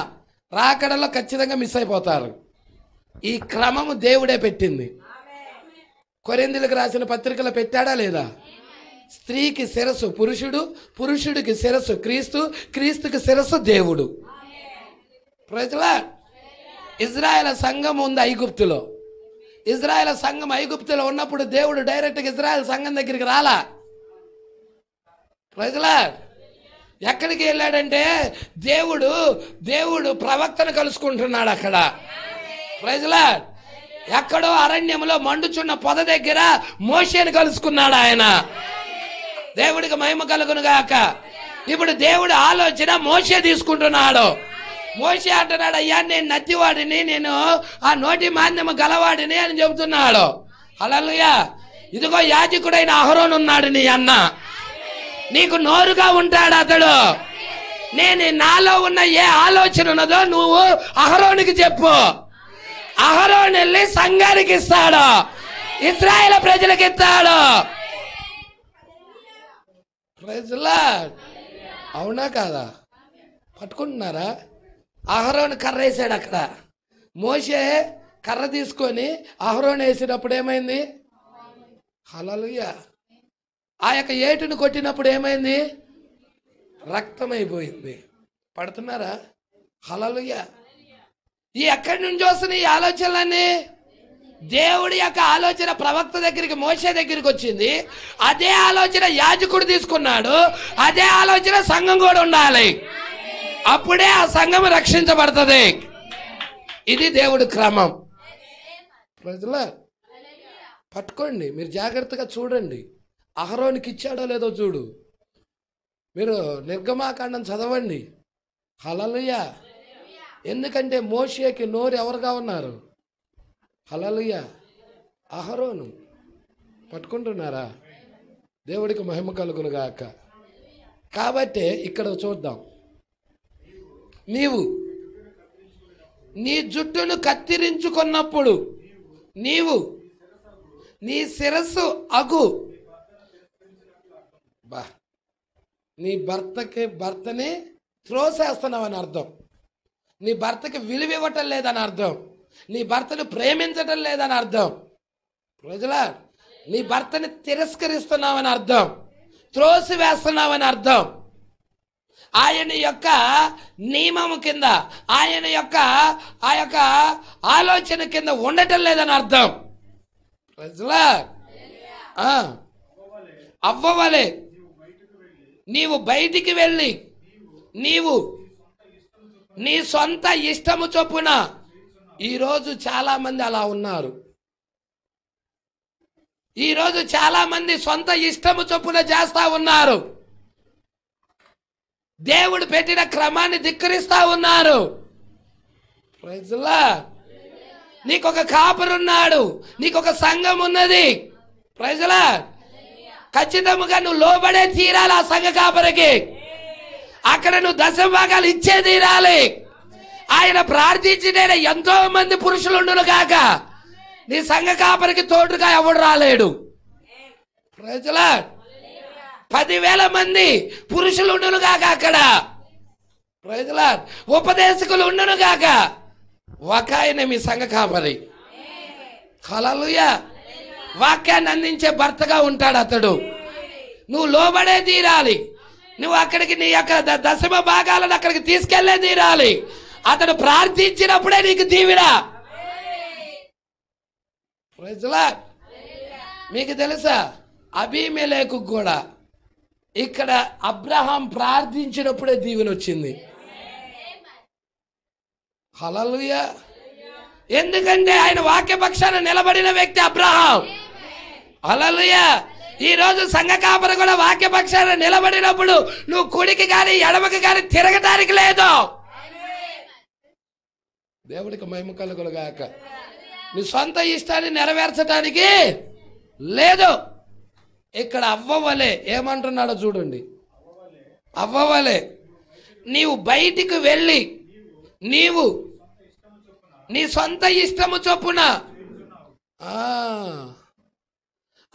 రాకడలో ఖచ్చితంగా మిస్ అయిపోతారు. ఈ క్రమము దేవుడే పెట్టింది. కొరింథీయులకు రాసిన పత్రికలో పెట్టాడా లేదా? స్త్రీకి శిరస్సు పురుషుడు, పురుషుడికి శిరస్సు క్రీస్తు, క్రీస్తుకి శిరస్సు దేవుడు. Praise the lord. ఇజ్రాయెల్ సంఘం ఉంది ఐగుప్తులో. ఇజ్రాయెల్ సంఘం ఐగుప్తులో ఉన్నప్పుడు దేవుడు డైరెక్ట్గా ఇజ్రాయెల్ సంఘం దగ్గరికి రాలా. Praise the Lord. ఎక్కడికి వెళ్ళాడంటే దేవుడు ప్రవక్తను కలుసుకుంటున్నాడు అక్కడ. Praise Lord. ఎక్కడో అరణ్యంలో మండుచున్న పొద దగ్గర మోషేని కలుసుకున్నాడు ఆయన. దేవుడికి మహిమ కలుగును గాక. ఇప్పుడు దేవుడు ఆలోచన మోషే తీసుకుంటున్నాడు. మోషే అంటున్నాడు, అయ్యా నేను నత్తివాడిని, నేను ఆ నోటి మాంద్యము గలవాడిని అని చెబుతున్నాడు. హల్లెలూయా. ఇదిగో యాజకుడైన అహరోను ఉన్నాడు నీ అన్న, నీకు నోరుగా ఉంటాడు అతడు. నేను నాలో ఉన్న ఏ ఆలోచన ఉన్నదో నువ్వు అహరోనుకి చెప్పు. అహరోను వెళ్ళి సంఘానికి ఇస్తాడు, ఇశ్రాయేలు ప్రజలకు ఇస్తాడు. Praise Lord. అవునా కాదా? పట్టుకుంటున్నారా? అహరోను కర్ర వేసాడు అక్కడ. మోషే కర్ర తీసుకొని అహరోను వేసినప్పుడు ఏమైంది? హల్లెలూయా. ఆ యొక్క ఏటును కొట్టినప్పుడు ఏమైంది? రక్తమైపోయింది. పడుతున్నారా? హల్లెలూయా. ఈ ఎక్కడి నుంచి వస్తున్నాయి ఈ ఆలోచనలన్నీ? దేవుడి యొక్క ఆలోచన ప్రవక్త దగ్గరికి, మోషే దగ్గరికి వచ్చింది. అదే ఆలోచన యాజకుడు తీసుకున్నాడు. అదే ఆలోచన సంఘం కూడా ఉండాలి. అప్పుడే ఆ సంఘం రక్షించబడుతుంది. ఇది దేవుడి క్రమం. ప్రజలా పట్టుకోండి, మీరు జాగ్రత్తగా చూడండి. అహరోనికి ఇచ్చాడో లేదో చూడు. మీరు నిర్గమాకాండం చదవండి. హల్లెలూయా. ఎందుకంటే మోషేకి నోరు ఎవరుగా ఉన్నారు? హల్లెలూయా, అహరోను. పట్టుకుంటున్నారా? దేవుడికి మహిమ కలుగును గాక. కాబట్టి ఇక్కడ చూద్దాం. నీవు నీ జుట్టును కత్తిరించుకున్నప్పుడు నీవు నీ శిరస్సు అగు నీ భర్తని త్రోసేస్తున్నావని అర్థం. నీ భర్తకి విలువ ఇవ్వటం లేదని అర్థం. నీ భర్తను ప్రేమించటం లేదని అర్థం. ప్రజలా, నీ భర్తని తిరస్కరిస్తున్నావని అర్థం, త్రోసి వేస్తున్నావని అర్థం. ఆయన యొక్క నియమము కింద, ఆయన యొక్క ఆ యొక్క ఆలోచన కింద ఉండటం లేదని అర్థం. ప్రజలా, అవ్వవలే నీవు బయటికి వెళ్ళి నీవు నీ సొంత ఇష్టము చొప్పున. ఈరోజు చాలా మంది అలా ఉన్నారు. ఈరోజు చాలా మంది సొంత ఇష్టము చొప్పున చేస్తా ఉన్నారు. దేవుడు పెట్టిన క్రమాన్ని ధిక్కరిస్తా ఉన్నారు. Praise Lord. నీకొక కాపరున్నాడు, నీకొక సంఘం ఉన్నది. Praise Lord. ఖచ్చితంగా నువ్వు లోబడే తీరాలి ఆ సంఘ కాపరికి. అక్కడ నువ్వు దశభాగాలు ఇచ్చే తీరాలి. ఆయన ప్రార్థించిన ఎంతో మంది పురుషులుండును కాక నీ సంఘ కాపరికి తోడుగా ఎవడు రాలేడు. Praise lord. 10,000 మంది పురుషులు ఉండును గాక అక్కడ. Praise lord. ఉపదేశకులు ఉండును గాక, ఒక ఆయన మీ సంఘ కాపరి. హల్లెలూయా. వాక్యాన్ని అందించే భర్తగా ఉంటాడు అతడు. నువ్వు లోబడే తీరాలి. నువ్వు అక్కడికి నీ యొక్క దశమ భాగాలను అక్కడికి తీసుకెళ్లే తీరాలి. అతడు ప్రార్థించినప్పుడే నీకు దీవెన. Praise lord. మీకు తెలుసా, అబీమెలెకు కూడా ఇక్కడ అబ్రహాం ప్రార్థించినప్పుడే దీవెన వచ్చింది. హల్లెలూయా. ఎందుకంటే ఆయన వాక్యపక్షాన నిలబడిన వ్యక్తి అబ్రహాం. హల్లెలూయా. ఈ రోజు సంఘ కాపరి కూడా వాక్యపక్షాన నిలబడినప్పుడు నువ్వు కుడికి కానీ ఎడమకి కానీ తిరగడానికి లేదు. దేవుడికి మహిమ కలుగును గాక. నీ సొంత ఇష్టాన్ని నెరవేర్చడానికి లేదు. ఇక్కడ అవ్వవలే ఏమంటున్నాడో చూడండి. అవ్వవలే నీవు బయటికి వెళ్ళి నీవు నీ సొంత ఇష్టము చొప్పున.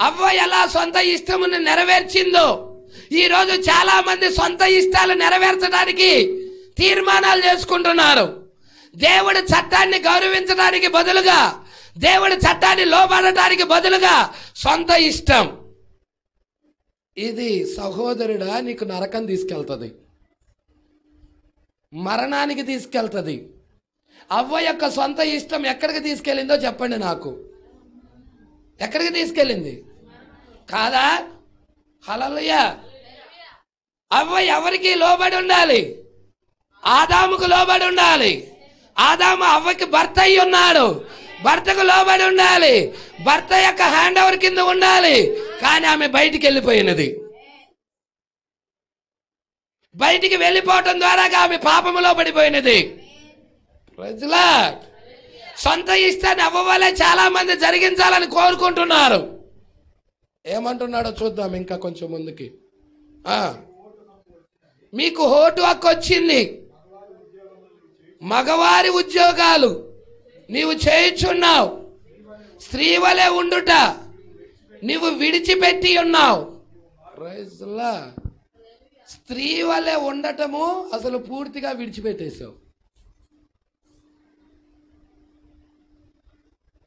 అవ్వ ఎలా సొంత ఇష్టమును నెరవేర్చిందో, ఈరోజు చాలా మంది సొంత ఇష్టాలు నెరవేర్చడానికి తీర్మానాలు చేసుకుంటున్నారు. దేవుడి చట్టాన్ని గౌరవించడానికి బదులుగా, దేవుడి చట్టాన్ని లోబడటానికి బదులుగా సొంత ఇష్టం. ఇది సహోదరుడా నీకు నరకం తీసుకెళ్తుంది, మరణానికి తీసుకెళ్తుంది. అవ్వ యొక్క సొంత ఇష్టం ఎక్కడికి తీసుకెళ్ళిందో చెప్పండి నాకు. ఎక్కడికి తీసుకెళ్ళింది? కాదా? హల్లెలూయా. అవ్వ ఎవరికి లోబడి ఉండాలి? ఆదాముకు లోబడి ఉండాలి. ఆదాము అవ్వకి భర్త అయి ఉన్నాడు, భర్తకు లోబడి ఉండాలి, భర్త యొక్క హ్యాండ్ ఓవర్ కింద ఉండాలి. కానీ ఆమె బయటికి వెళ్ళిపోయినది. బయటికి వెళ్ళిపోవటం ద్వారా ఆమె పాపములో పడిపోయినది. ప్రజలా సొంత ఇష్టాన్ని అవ్వవలే చాలా మంది జరిగించాలని కోరుకుంటున్నారు. ఏమంటున్నాడో చూద్దాం ఇంకా కొంచెం ముందుకి. మీకు ఓటు హక్కు వచ్చింది, మగవారి ఉద్యోగాలు నీవు చేయుచున్నావు, స్త్రీ వలె ఉండుట నీవు విడిచిపెట్టి ఉన్నావు. ప్రైజ్లా స్త్రీ వలె ఉండటము అసలు పూర్తిగా విడిచిపెట్టేశావు.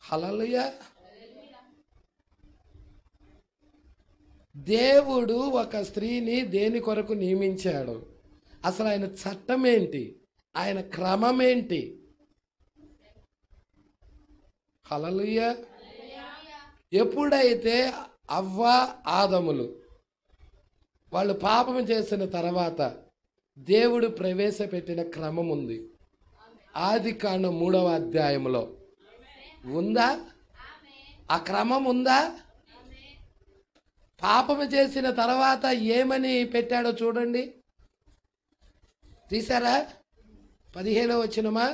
హల్లెలూయా. దేవుడు ఒక స్త్రీని దేని కొరకు నియమించాడు? అసలు ఆయన చట్టం ఏంటి? ఆయన క్రమం ఏంటి? హల్లెలూయా. ఎప్పుడైతే అవ్వ ఆదములు వాళ్ళు పాపం చేసిన తర్వాత దేవుడు ప్రవేశపెట్టిన క్రమం ఉంది. ఆదికాండం 3వ అధ్యాయంలో ఉందా? ఆ క్రమం ఉందా? పాపము చేసిన తర్వాత ఏమని పెట్టాడో చూడండి. తీసారా? 15వ వచనమా?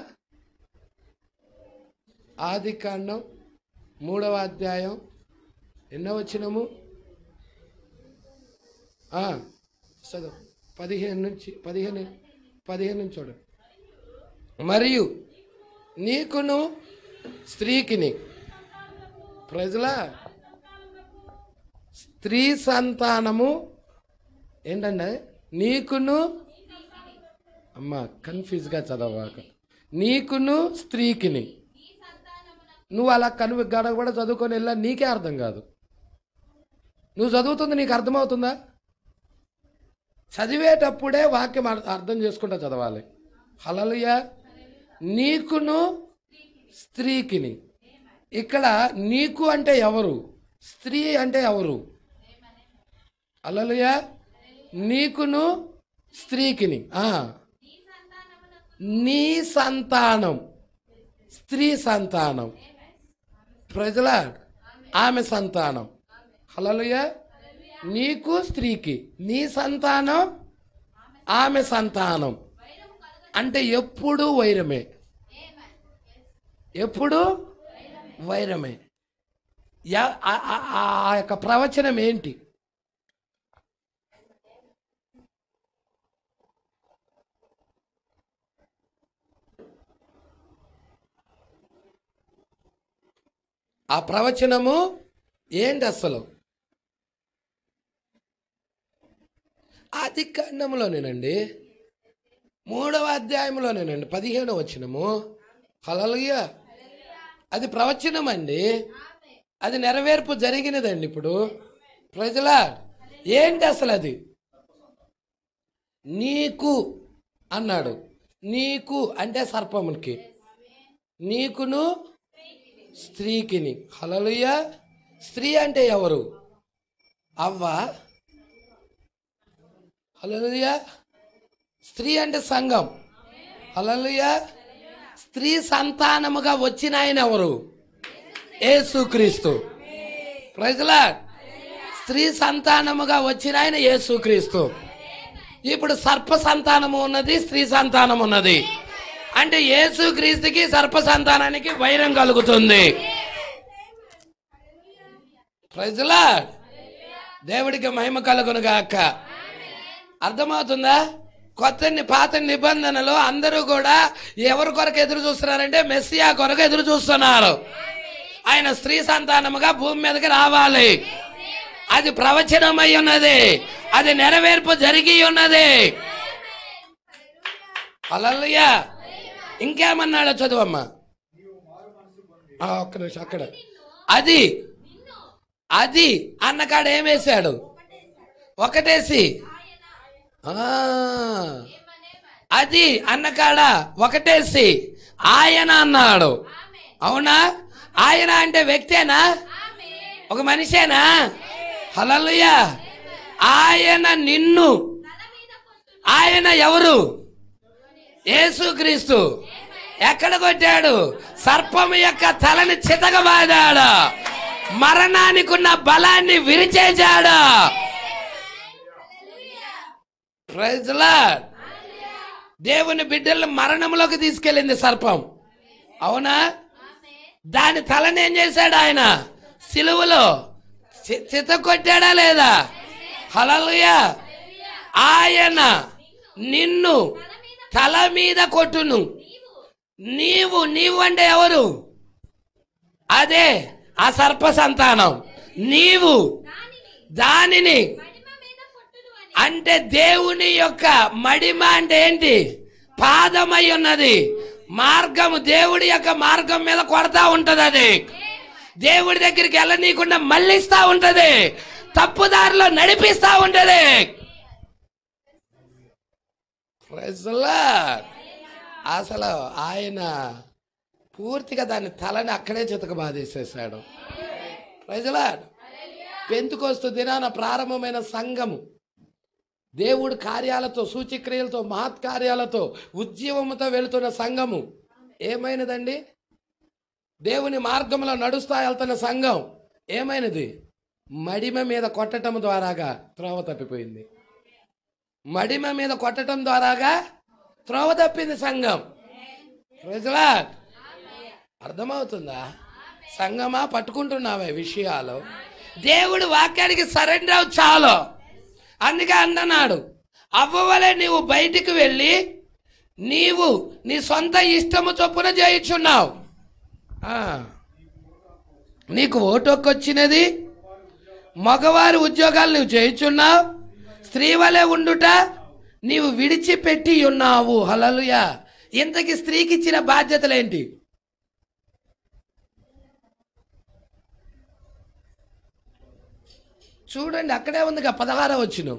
ఆదికాండం 3వ అధ్యాయం ఎన్నో వచనము? 15 నుంచి చూడండి. మరియు నీకును స్త్రీకిని, ప్రజల స్త్రీ సంతానము ఏంటంటే నీకును, అమ్మ కన్ఫ్యూజ్గా చదవక, నీకును స్త్రీకిని. నువ్వు అలా గడగడ చదువుకొని వెళ్ళా, నీకే అర్థం కాదు. నువ్వు చదువుతుంది నీకు అర్థమవుతుందా? చదివేటప్పుడే వాక్యం అర్థం చేసుకుంటా చదవాలి. హల్లెలూయా. నీకును స్త్రీకిని. ఇక్కడ నీకు అంటే ఎవరు? స్త్రీ అంటే ఎవరు? హల్లెలూయా. నీకును స్త్రీకిని. నీ సంతానం, స్త్రీ సంతానం, ప్రజల ఆమె సంతానం. హల్లెలూయా. నీకు స్త్రీకి, నీ సంతానం ఆమె సంతానం. అంటే ఎప్పుడు వైరమే, ఎప్పుడు వైరమే. ఆ యొక్క ప్రవచనం ఏంటి? ఆ ప్రవచనము ఏంటి అసలు? ఆదికాండంలోనేనండి, 3వ అధ్యాయంలోనేనండి, 15వ వచనము. హల్లెలూయా. అది ప్రవచనం అండి, అది నెరవేర్పు జరిగినదండి. ఇప్పుడు ప్రజలా ఏంటి అసలు అది? నీకు అన్నాడు. నీకు అంటే సర్పమునికి, నీకును స్త్రీకిని. హల్లెలూయా. స్త్రీ అంటే ఎవరు? అవ్వ. హల్లెలూయా. స్త్రీ అంటే సంఘం. హల్లెలూయా. స్త్రీ సంతానముగా వచ్చిన ఆయన ఎవరు? యేసుక్రీస్తు. Praise the Lord. స్త్రీ సంతానముగా వచ్చిన ఆయన యేసుక్రీస్తు. ఇప్పుడు సర్ప సంతానము ఉన్నది, స్త్రీ సంతానం ఉన్నది. అంటే యేసుక్రీస్తుకి సర్ప సంతానానికి వైరం కలుగుతుంది. Praise the Lord. దేవుడికి మహిమ కలుగును గాక. అర్థమవుతుందా? పాత నిబంధనలో అందరూ కూడా ఎవరి కొరకు ఎదురు చూస్తున్నారంటే మెస్సియా కొరకు ఎదురు చూస్తున్నారు. ఆయన స్త్రీ సంతానముగా భూమి మీదకి రావాలి. అది ప్రవచనమై ఉన్నది, అది నెరవేర్పు జరిగి ఉన్నది. హల్లెలూయా. ఇంకేమన్నాడో చదువమ్మా. ఒక్క నిమిషం. అక్కడ అది అది అన్నకాడ ఏమేశాడు? ఒకటేసి అది అన్నకాడ ఒకటేసి ఆయన అన్నాడు. అవునా? ఆయన అంటే వ్యక్తేనా? ఒక మనిషేనా? హల్లెలూయా. ఆయన నిన్ను ఆయన ఎవరు? యేసుక్రీస్తు. ఎక్కడ కొట్టాడు? సర్పము యొక్క తలని చితకబాదాడు, మరణానికి ఉన్న బలాన్ని విరిచేశాడు. Praise lord. దేవుని బిడ్డలను మరణంలోకి తీసుకెళ్ళింది సర్పం, అవునా? దాని తలని ఏం చేశాడు ఆయన? సిలువలో చితకొట్టాడా లేదా? హల్లెలూయా. ఆయన నిన్ను తల మీద కొట్టును. నీవు అంటే ఎవరు? అదే ఆ సర్ప సంతానం. నీవు దానిని అంటే దేవుని యొక్క మడిమ అంటే ఏంటి? పాదమై ఉన్నది. మార్గము, దేవుడి యొక్క మార్గం మీద కొడతా ఉంటది. అది దేవుడి దగ్గరికి వెళ్ళనీయకుండా మళ్ళిస్తా ఉంటది, తప్పుదారిలో నడిపిస్తా ఉంటది. అసలు ఆయన పూర్తిగా దాని తలని అక్కడే చితక బాధేసేసాడు. Praise lord. పెంతెకొస్తు దినాన ప్రారంభమైన సంఘము దేవుడి కార్యాలతో, సూచక్రియలతో, మహత్కార్యాలతో, ఉద్యమంతో వెళుతున్న సంఘము ఏమైనదండి? దేవుని మార్గంలో నడుస్తా వెళ్తున్న సంఘం ఏమైనది? మడిమ మీద కొట్టడం ద్వారాగా త్రోవ తప్పిపోయింది. మడిమ మీద కొట్టడం ద్వారాగా త్రోవ తప్పింది సంఘం. Praise Lord. అర్థమవుతుందా? సంఘమా, పట్టుకుంటున్నావే విషయాలు? దేవుడు వాక్యానికి సరెండర్ అవు చాలు. అందుకే అన్నాడు, అవ్వవలే నీవు బయటికి వెళ్ళి నీవు నీ సొంత ఇష్టము చొప్పున చేయించున్నావు. నీకు ఓటొక్కొచ్చినది, మగవారి ఉద్యోగాలు నువ్వు చేయించున్నావు, స్త్రీ వలె ఉండుట నీవు విడిచిపెట్టి ఉన్నావు. హల్లెలూయా. ఇంతకీ స్త్రీకి ఇచ్చిన బాధ్యతలేంటి? చూడండి, అక్కడే ఉందిగా 16వ వచనం,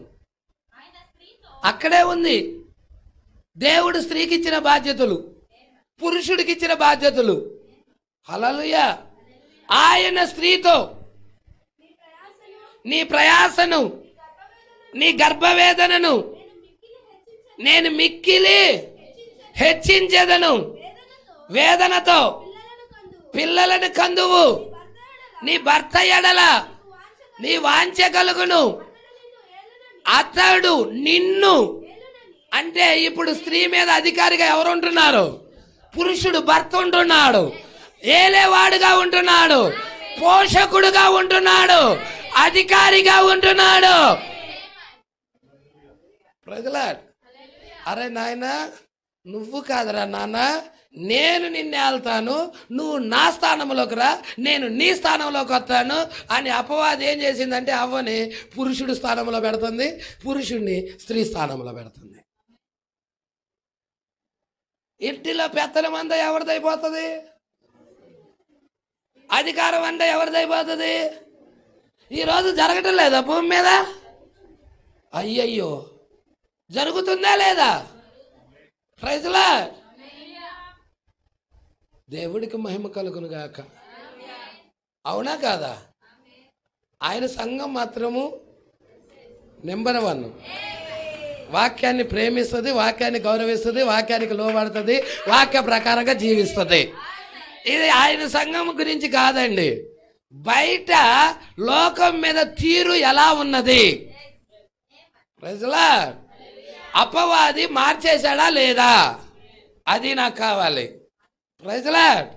అక్కడే ఉంది. దేవుడు స్త్రీకి ఇచ్చిన బాధ్యతలు, పురుషుడికి ఇచ్చిన బాధ్యతలు. హల్లెలూయా. ఆయన స్త్రీతో నీ ప్రయాసను, నీ గర్భవేదనను నేను మిక్కిలి హెచ్చించెదను, వేదనతో పిల్లలను కందువు, నీ భర్త ఎడల నీ వాంఛ కలుగును, అతడు నిన్ను. అంటే ఇప్పుడు స్త్రీ మీద అధికారిగా ఎవరు ఉంటున్నారు? పురుషుడు, భర్త ఉంటున్నాడు, ఏలేవాడుగా ఉంటున్నాడు, పోషకుడుగా ఉంటున్నాడు, అధికారిగా ఉంటున్నాడు. ప్రజలాడ్. అరే నాయన, నువ్వు కాదురా నాన్న, నేను నిన్ను వెళ్తాను, నువ్వు నా స్థానంలోకి రా, నేను నీ స్థానంలోకి వస్తాను అని అపవాది ఏం చేసిందంటే అవ్వని పురుషుడు స్థానంలో పెడుతుంది, పురుషుడిని స్త్రీ స్థానంలో పెడుతుంది. ఇంటిలో పెత్తనం అంతా ఎవరిదైపోతుంది? అధికారం అంతా ఎవరిదైపోతుంది? ఈరోజు జరగటం లేదా భూమి మీద? అయ్యయ్యో, జరుగుతుందా లేదా? Praise Lord. దేవుడికి మహిమ కలుగును గాక. అవునా కాదా? ఆయన సంఘం మాత్రము నెంబర్ 1. వాక్యాన్ని ప్రేమిస్తుంది, వాక్యాన్ని గౌరవిస్తుంది, వాక్యానికి లోబడుతుంది, వాక్య ప్రకారంగా జీవిస్తుంది. ఇది ఆయన సంఘం గురించి కాదండి, బయట లోకం మీద తీరు ఎలా ఉన్నది? Praise Lord. అపవాది మార్చేశాడా లేదా? అది నాకు కావాలి. Praise Lord.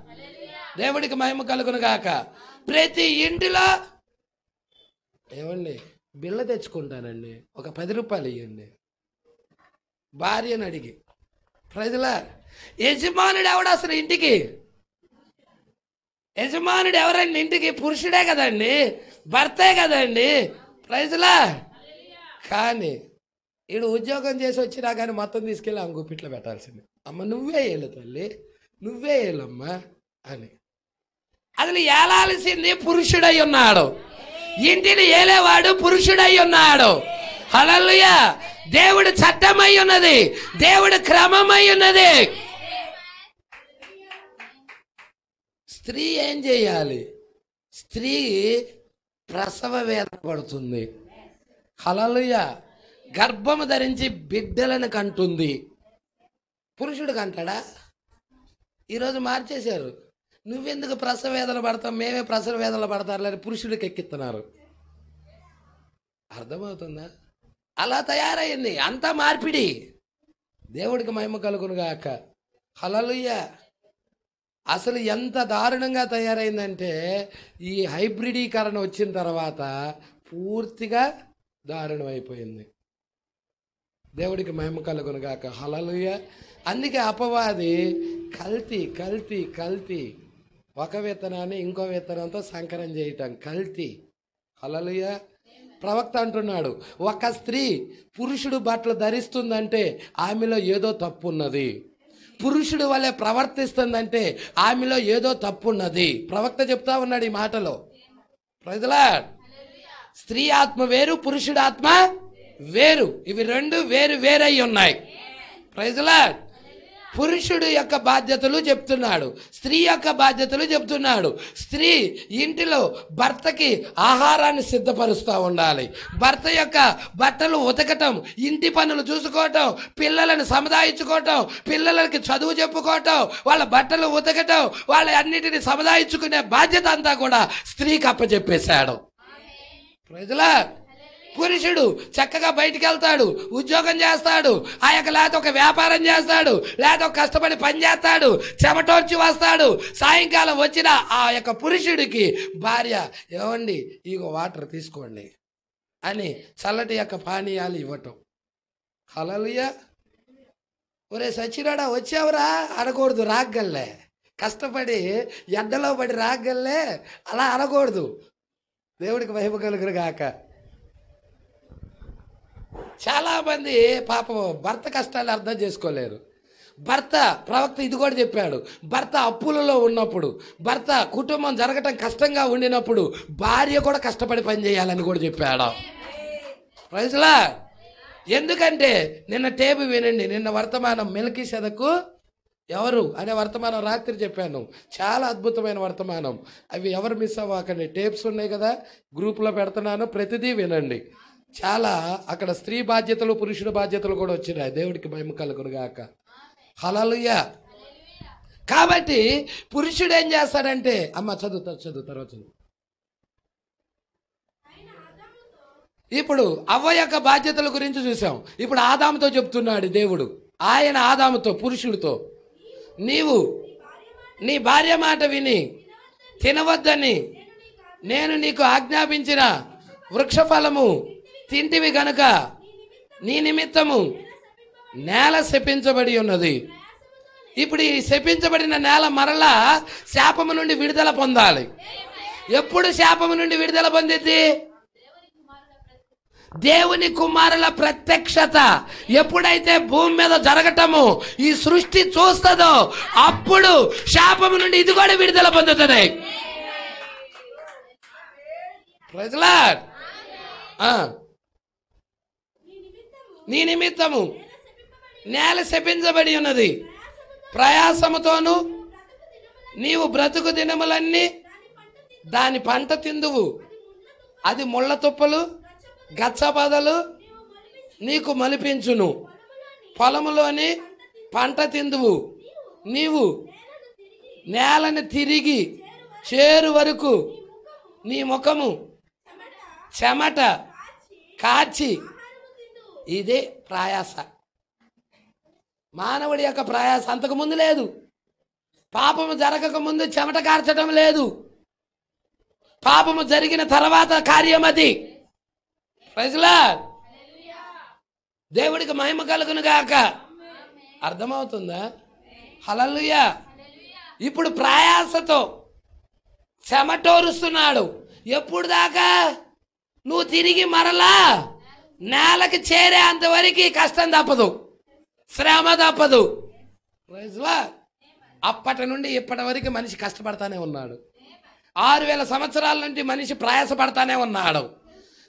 దేవుడికి మహిమ కలుగును గాక. ప్రతి ఇంటిలో ఏమండి బిళ్ళ తెచ్చుకుంటానండి, ఒక 10 రూపాయలు ఇవ్వండి భార్యను అడిగి. Praise Lord. యజమానుడు ఎవడు అసలు ఇంటికి? యజమానుడు ఎవరండి ఇంటికి? పురుషుడే కదండి, భర్తే కదండి. Praise Lord. కానీ ఈడు ఉద్యోగం చేసి వచ్చినా కానీ మొత్తం తీసుకెళ్ళి ఆమె గుప్పిట్లో పెట్టాల్సింది. అమ్మ నువ్వే ఏళ్ళు తల్లి, నువ్వే ఏళ్ళమ్మా అని. అసలు ఏలాల్సింది పురుషుడై ఉన్నాడు, ఇంటిని ఏలేవాడు పురుషుడై ఉన్నాడు. హల్లెలూయా. దేవుడు చట్టమై ఉన్నది, దేవుడు క్రమమై ఉన్నది. స్త్రీ ఏం చేయాలి? స్త్రీ ప్రసవ వేదన పడుతుంది. హల్లెలూయా. గర్భము ధరించి బిడ్డలను కంటుంది. పురుషుడు కంటాడా? ఈరోజు మార్చేశారు. నువ్వెందుకు ప్రసవ వేదన పడతావు, మేమే ప్రసవ వేదనలు పడతారులేని పురుషుడికి ఎక్కిస్తున్నారు. అర్థమవుతుందా? అలా తయారైంది, అంతా మార్పిడి. దేవుడికి మహిమ కలుగును గాక. హల్లెలూయా. అసలు ఎంత దారుణంగా తయారైందంటే ఈ హైబ్రిడీకరణ వచ్చిన తర్వాత పూర్తిగా దారుణం అయిపోయింది. దేవుడికి మహిమ కలుగును గాక. హల్లెలూయా. అందుకే అపవాది కల్తీ కల్తీ కల్తీ, ఒక విత్తనాన్ని ఇంకో విత్తనంతో సంకరం చేయటం, కల్తీ. హల్లెలూయా. ప్రవక్త అంటున్నాడు, ఒక స్త్రీ పురుషుడు బట్టలు ధరిస్తుందంటే ఆమెలో ఏదో తప్పు ఉన్నది, పురుషుడు వల్లే ప్రవర్తిస్తుందంటే ఆమెలో ఏదో తప్పు ఉన్నది. ప్రవక్త చెప్తా ఉన్నాడు ఈ మాటలో. Praise the Lord. స్త్రీ ఆత్మ వేరు, పురుషుడు ఆత్మ వేరు. ఇవి రెండు వేరు వేరై ఉన్నాయి. Praise the Lord. పురుషుడు యొక్క బాధ్యతలు చెప్తున్నాడు, స్త్రీ యొక్క బాధ్యతలు చెప్తున్నాడు. స్త్రీ ఇంటిలో భర్తకి ఆహారాన్ని సిద్ధపరుస్తూ ఉండాలి. భర్త యొక్క బట్టలు ఉతకటం, ఇంటి పనులు చూసుకోవటం, పిల్లలను సముదాయించుకోవటం, పిల్లలకి చదువు చెప్పుకోవటం, వాళ్ళ బట్టలు ఉతకటం, వాళ్ళ అన్నిటిని సముదాయించుకునే బాధ్యత అంతా కూడా స్త్రీకి అప్పచెప్పేశాడు. Praise the Lord. పురుషుడు చక్కగా బయటికి వెళ్తాడు, ఉద్యోగం చేస్తాడు, ఆ యొక్క లేకపోతే ఒక వ్యాపారం చేస్తాడు, లేకపోతే ఒక కష్టపడి పని చేస్తాడు, చెమటోర్చి వస్తాడు. సాయంకాలం వచ్చిన ఆ యొక్క పురుషుడికి భార్య, ఏమండి ఇగో వాటర్ తీసుకోండి అని చల్లటి యొక్క పానీయాలు ఇవ్వటం. హల్లెలూయా. ఒరే సచ్చిరాడా వచ్చావురా అనకూడదు, రాగల్లే. కష్టపడి ఎండలో పడి రాగల్లే అలా అనకూడదు. దేవుడికి మహిమ కలుగును గాక. చాలామంది పాపం భర్త కష్టాలు అర్థం చేసుకోలేరు. భర్త, ప్రవక్త ఇది కూడా చెప్పాడు, భర్త అప్పులలో ఉన్నప్పుడు, భర్త కుటుంబం జరగటం కష్టంగా ఉండినప్పుడు భార్య కూడా కష్టపడి పని చేయాలని కూడా చెప్పాడు. Praise the Lord. ఎందుకంటే నిన్న టేపు వినండి, నిన్న వర్తమానం మెల్కీసెదకు ఎవరు అనే వర్తమానం రాత్రి చెప్పాను. చాలా అద్భుతమైన వర్తమానం. అవి ఎవరు మిస్ అవ్వకండి, టేప్స్ ఉన్నాయి కదా, గ్రూప్లో పెడుతున్నాను, ప్రతిదీ వినండి. చాలా అక్కడ స్త్రీ బాధ్యతలు, పురుషుడు బాధ్యతలు కూడా వచ్చినాయి. దేవుడికి మహిమ కలుగును గాక. హల్లెలూయా. కాబట్టి పురుషుడు ఏం చేస్తాడంటే, అమ్మ చదువు తర్వాత చదువు. ఇప్పుడు అవ్వ యొక్క బాధ్యతల గురించి చూసాం. ఇప్పుడు ఆదాముతో చెప్తున్నాడు దేవుడు. ఆయన ఆదాముతో, పురుషుడితో, నీవు నీ భార్య మాట విని తినవద్దని నేను నీకు ఆజ్ఞాపించిన వృక్షఫలము తింటివి గనుక నీ నిమిత్తము నేల శపించబడి ఉన్నది. ఇప్పుడు ఈ శపించబడిన నేల మరలా శాపము నుండి విడుదల పొందాలి. ఎప్పుడు శాపము నుండి విడుదల పొందిద్ది? దేవుని కుమారుల ప్రత్యక్షత ఎప్పుడైతే భూమి మీద జరగటము ఈ సృష్టి చూస్తుందో అప్పుడు శాపము నుండి ఇది కూడా విడుదల పొందుతుంది. Praise the Lord. నీ నిమిత్తము నేల శపించబడి ఉన్నది, ప్రయాసముతోను నీవు బ్రతుకు దినములన్నీ దాని పంట తిందువు. అది ముళ్ళ తుప్పలు, గచ్చపదలు నీకు మలిపించును. పొలములోని పంట తిందువు. నీవు నేలను తిరిగి చేరు వరకు నీ ముఖము చెమట కార్చి. ఇదే ప్రయాస. మానవుడి యొక్క ప్రయాస అంతకుముందు లేదు. పాపము జరగక ముందు చెమట కార్చడం లేదు, పాపము జరిగిన తర్వాత కార్యం అది. Praise the Lord. దేవుడికి మహిమ కలుగును గాక. అర్థమవుతుందా? హల్లెలూయా. ఇప్పుడు ప్రయాసతో చెమటోరుస్తున్నాడు. ఎప్పుడు దాకా? నువ్వు తిరిగి మరలా నేలకి చేరే అంతవరకు కష్టం తప్పదు, శ్రమ తప్పదు. Praise the Lord. అప్పటి నుండి ఇప్పటి వరకు మనిషి కష్టపడతానే ఉన్నాడు. 6000 సంవత్సరాల నుండి మనిషి ప్రయాసపడతానే ఉన్నాడు,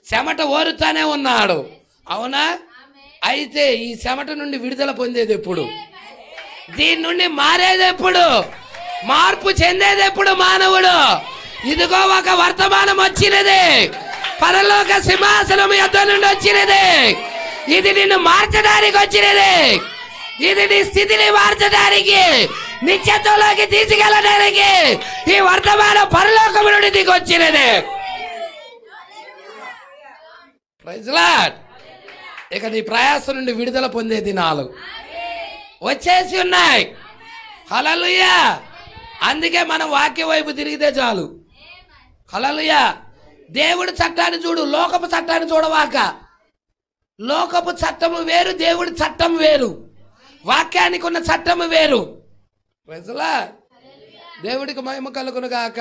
చెమట ఓరుతానే ఉన్నాడు. అవునా? అయితే ఈ చెమట నుండి విడుదల పొందేది ఎప్పుడు? దీని నుండి మారేది ఎప్పుడు? మార్పు చెందేది ఎప్పుడు మానవుడు? ఇదిగో ఒక వర్తమానం వచ్చినది, పరలోక సింహాసనం యొద్ద నుండి వచ్చినది. ఇది నిన్ను మార్చడానికి వచ్చినది. ఇది నీ స్థితిని మార్చడానికి, నిత్యత్వంలోకి తీసుకెళ్ళడానికి ఈ వర్తమాన పరలోకము నుండి దిగి వచ్చినది. Praise Lord. ఇక నీ ప్రయాసం నుండి విడుదల పొందే దినాలు వచ్చేసి ఉన్నాయి. హల్లెలూయా. అందుకే మనం వాక్య వైపు తిరిగితే చాలు. హల్లెలూయా. దేవుడి చట్టాన్ని చూడు, లోకపు చట్టాన్ని చూడవాక. లోకపు చట్టము వేరు, దేవుడి చట్టం వేరు. వాక్యానికి ఉన్న చట్టము వేరు. Praise Lord. దేవుడికి మహిమ కలుగును గాక.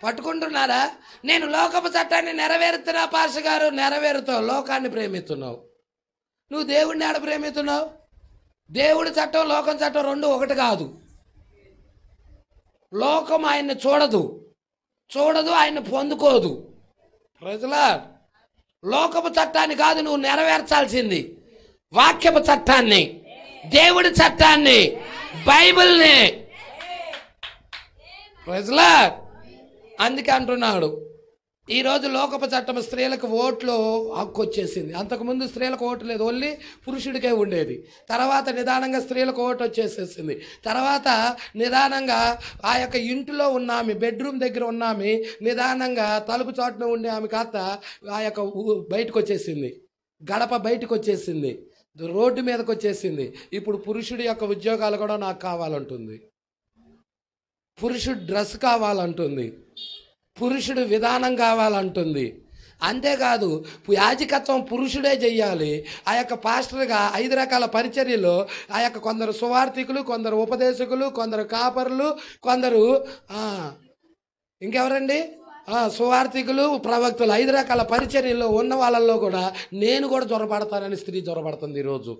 పట్టుకుంటున్నారా? నేను లోకపు చట్టాన్ని నెరవేరుతున్నా పాస్టర్ గారు. నెరవేరుతావు, లోకాన్ని ప్రేమిస్తున్నావు. నువ్వు దేవుడిని ఆడ ప్రేమిస్తున్నావు. దేవుడి చట్టం లోకం చట్టం రెండు ఒకటి కాదు. లోకం ఆయన్ని చూడదు, ఆయన్ని పొందుకోదు. Praise lord. లోకపు చట్టాన్ని కాదు నువ్వు నెరవేర్చాల్సింది, వాక్యపు చట్టాన్ని, దేవుడి చట్టాన్ని, బైబిల్ని. Praise Lord. అందుకే అంటున్నాడు, ఈరోజు లోకపు చట్టం స్త్రీలకు ఓట్లు హక్కు వచ్చేసింది. అంతకుముందు స్త్రీలకు ఓటు లేదు, ఓన్లీ పురుషుడికే ఉండేది. తర్వాత నిదానంగా స్త్రీలకు ఓటు వచ్చేసేసింది. తర్వాత నిదానంగా ఆ యొక్క ఇంటిలో ఉన్నామె, బెడ్రూమ్ దగ్గర ఉన్నామె, నిదానంగా తలుపు చాటున ఉండే ఆమె కాస్త ఆ యొక్క బయటకు వచ్చేసింది, గడప బయటకు వచ్చేసింది, రోడ్డు మీదకి వచ్చేసింది. ఇప్పుడు పురుషుడి యొక్క ఉద్యోగాలు కూడా నాకు కావాలంటుంది, పురుషుడు డ్రెస్ కావాలంటుంది, పురుషుడు విధానం కావాలంటుంది. అంతేకాదు యాజకత్వం పురుషుడే చెయ్యాలి. ఆ యొక్క పాస్టర్గా 5 రకాల పరిచర్యలు ఆ యొక్క కొందరు సువార్థికులు, కొందరు ఉపదేశకులు, కొందరు కాపరులు, కొందరు ఇంకెవరండి సువార్థికులు, ప్రవక్తలు, 5 రకాల పరిచర్యల్లో ఉన్న వాళ్ళల్లో కూడా నేను కూడా జ్వరపడతానని స్త్రీ జ్వరపడుతుంది. ఈరోజు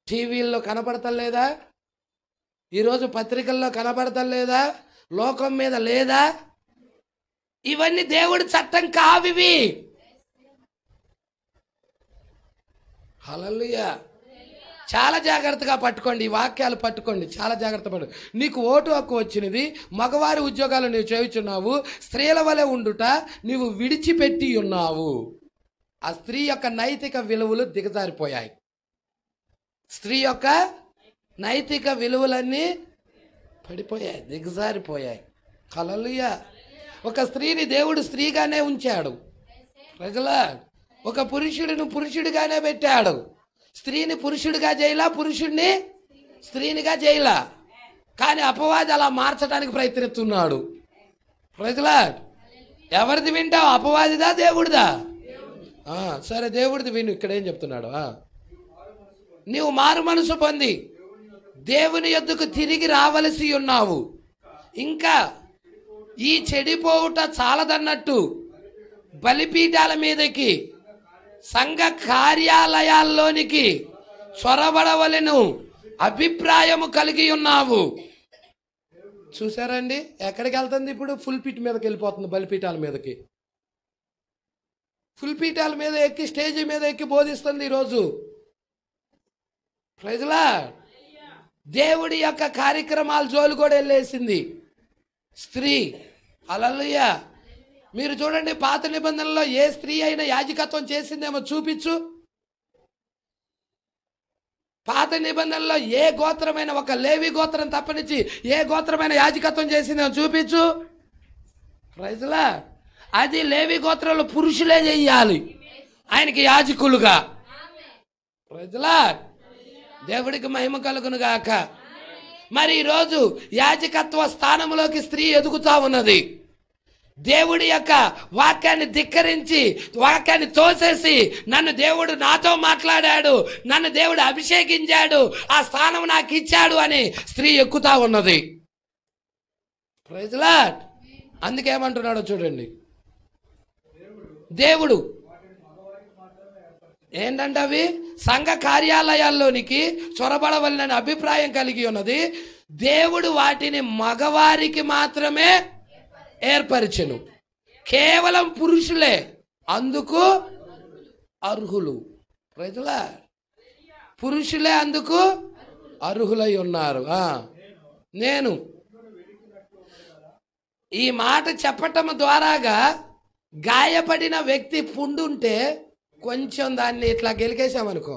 టీవీల్లో కనపడతలేదా? ఈరోజు పత్రికల్లో కనపడతలేదా? లోకం మీద లేదా? ఇవన్నీ దేవుడి చట్టం కావివి. హల్లెలూయా. చాలా జాగ్రత్తగా పట్టుకోండి, ఈ వాక్యాలు పట్టుకోండి, చాలా జాగ్రత్త పడు. నీకు ఓటు హక్కు వచ్చినది, మగవారి ఉద్యోగాలు నీవు చేయుచున్నావు, స్త్రీల వలె ఉండుట నీవు విడిచిపెట్టి ఉన్నావు. ఆ స్త్రీ యొక్క నైతిక విలువలు దిగజారిపోయాయి. స్త్రీ యొక్క నైతిక విలువలన్నీ పడిపోయాయి, దిగజారిపోయాయి. హల్లెలూయా. ఒక స్త్రీని దేవుడు స్త్రీగానే ఉంచాడు. ప్రజలా ఒక పురుషుడిని పురుషుడిగానే పెట్టాడు. స్త్రీని పురుషుడిగా చేయలా, పురుషుడిని స్త్రీనిగా చేయలా. కానీ అపవాది అలా మార్చడానికి ప్రయత్నిస్తున్నాడు. ప్రజలా ఎవరిది వింటావు? అపవాదిదా దేవుడిదా? సరే దేవుడిది విను. ఇక్కడ ఏం చెప్తున్నాడు? నీవు మారు మనసు పొంది దేవుని యొద్దకు తిరిగి రావలసి ఉన్నావు. ఇంకా ఈ చెడిపోవుట చాలదన్నట్టు బలిపీఠాల మీదకి, సంఘ కార్యాలయాల్లోనికి చొరబడవలెను అభిప్రాయము కలిగి ఉన్నావు. చూసారండి ఎక్కడికి వెళ్తుంది? ఇప్పుడు ఫుల్ పిట్ మీదకి వెళ్ళిపోతుంది, బలిపీఠాల మీదకి. ఫుల్ పీఠాల మీద ఎక్కి, స్టేజ్ మీద ఎక్కి బోధిస్తుంది ఈరోజు. Praise Lord. దేవుడి యొక్క కార్యక్రమాలు జోలు కూడా వెళ్ళేసింది స్త్రీ. హల్లెలూయా. మీరు చూడండి, పాత నిబంధనలో ఏ స్త్రీ అయినా యాజకత్వం చేసిందేమో చూపించు. పాత నిబంధనలో ఏ గోత్రమైన, ఒక లేవి గోత్రం తప్పనిచ్చి ఏ గోత్రమైన యాజకత్వం చేసిందేమో చూపించు. Praise Lord. అది లేవి గోత్రంలో పురుషులే చెయ్యాలి ఆయనకి యాజకులుగా. Praise Lord. దేవుడికి మహిమ కలుగును గాక. మరి ఈరోజు యాజకత్వ స్థానంలోకి స్త్రీ ఎదుగుతా ఉన్నది. దేవుడి యొక్క వాక్యాన్ని ధిక్కరించి, వాక్యాన్ని తోసేసి, నన్ను దేవుడు నాతో మాట్లాడాడు, నన్ను దేవుడు అభిషేకించాడు, ఆ స్థానం నాకు ఇచ్చాడు అని స్త్రీ ఎక్కుతా ఉన్నది. Praise lord. అందుకేమంటున్నాడో చూడండి. దేవుడు ఏంటంటే అవి సంఘ కార్యాలయాల్లోనికి చొరబడవలనని అభిప్రాయం కలిగి ఉన్నది. దేవుడు వాటిని మగవారికి మాత్రమే ఏర్పరిచెను. కేవలం పురుషులే అందుకు అర్హులు. Praise lord. పురుషులే అందుకు అర్హులై ఉన్నారు. నేను ఈ మాట చెప్పటం ద్వారాగా గాయపడిన వ్యక్తి పుండుంటే కొంచెం దాన్ని ఇట్లా గెలికేసామనుకో,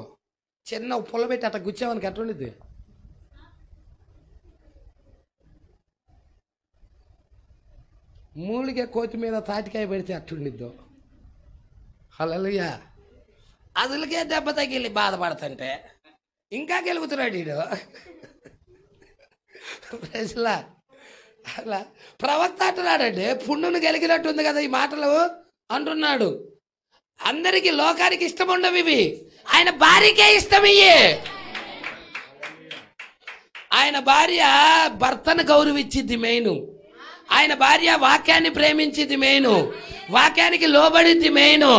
చిన్న పుల్ల పెట్టి అట్లా గుచ్చామనుకో ఎట్లుండిద్ది? మూలిగే కోతి మీద తాటికాయ పెడితే అట్లుండిద్దో. హల్లెలూయా. అసలుకే దెబ్బ తగిలి బాధపడుతుంటే ఇంకా గెలుగుతున్నాడు వీడు. అలా ప్రవక్త అంటున్నాడండి, పుండును గెలిగినట్టుంది కదా ఈ మాటలు అంటున్నాడు. అందరికి లోకానికి ఇష్టం ఉండవు ఇవి, ఆయన భార్యకే ఇష్టం ఇయ్యి. ఆయన భార్య భర్తను గౌరవించిద్ది మెయిన్, ఆయన భార్య వాక్యాన్ని ప్రేమించిద్ది మెయిన్, వాక్యానికి లోబడిద్ది మెయిన్.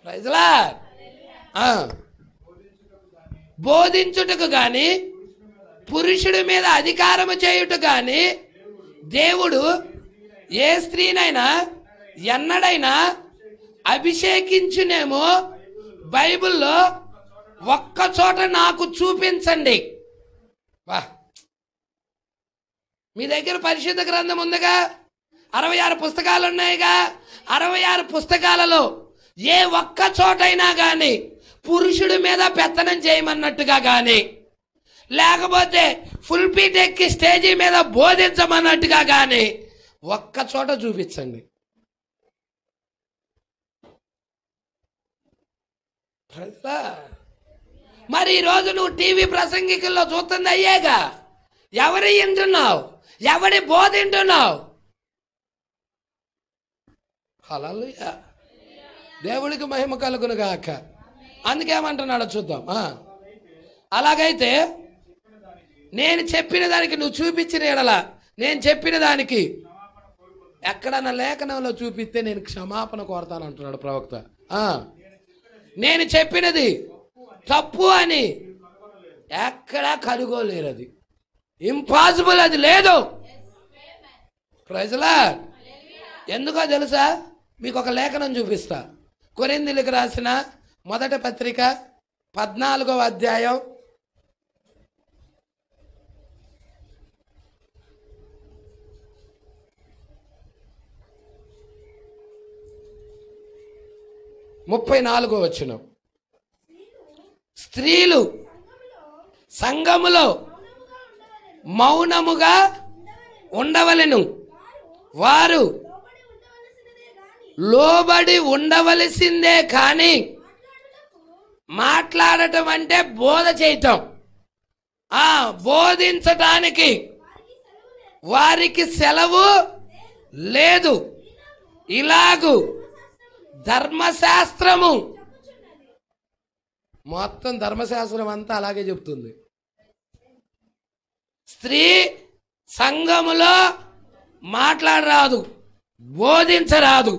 ప్రైజ్లా. బోధించుటకు గాని పురుషుడి మీద అధికారము చేయుట గాని దేవుడు ఏ స్త్రీనైనా ఎన్నడైనా అభిషేకించునేమో బైబిల్లో ఒక్క చోట నాకు చూపించండి. వా, మీ దగ్గర పరిశుద్ధ గ్రంథం ఉందిగా, 66 పుస్తకాలు ఉన్నాయిగా. 66 పుస్తకాలలో ఏ ఒక్క చోటైనా కానీ పురుషుడి మీద పెత్తనం చేయమన్నట్టుగా కానీ, లేకపోతే ఫుల్ పీట్ ఎక్కి స్టేజీ మీద బోధించమన్నట్టుగా కానీ ఒక్క చోట చూపించండి. మరి ఈరోజు నువ్వు టీవీ ప్రసంగికుల్లో చూస్తుంది అయ్యేగా. ఎవరి వింటున్నావు? ఎవడి బోధింటున్నావు? హల్లెలూయా. దేవుడికి మహిమ కలుగును గాక. అందుకేమంటున్నాడో చూద్దాం. అలాగైతే నేను చెప్పిన దానికి నువ్వు చూపించిన ఎడల, నేను చెప్పిన దానికి ఎక్కడన్నా లేఖనంలో చూపిస్తే నేను క్షమాపణ కోరతాను అంటున్నాడు ప్రవక్త. నేను చెప్పినది తప్పు అని ఎక్కడా కనుగోలేరు, అది ఇంపాసిబుల్, అది లేదు. ప్రజలా, ఎందుకో తెలుసా? మీకు ఒక లేఖనం చూపిస్తా. కొరింథీయులకు రాసిన మొదటి పత్రిక 14వ అధ్యాయం 34వ వచనం. స్త్రీలు సంఘములో మౌనముగా ఉండవలెను, వారు లోబడి ఉండవలసిందే కానీ మాట్లాడటం అంటే బోధ చేయటం, బోధించటానికి వారికి సెలవు లేదు. ఇలాగు ధర్మశాస్త్రము, మొత్తం ధర్మశాస్త్రం అంతా అలాగే చెప్తుంది. స్త్రీ సంఘములో మాట్లాడరాదు, బోధించరాదు,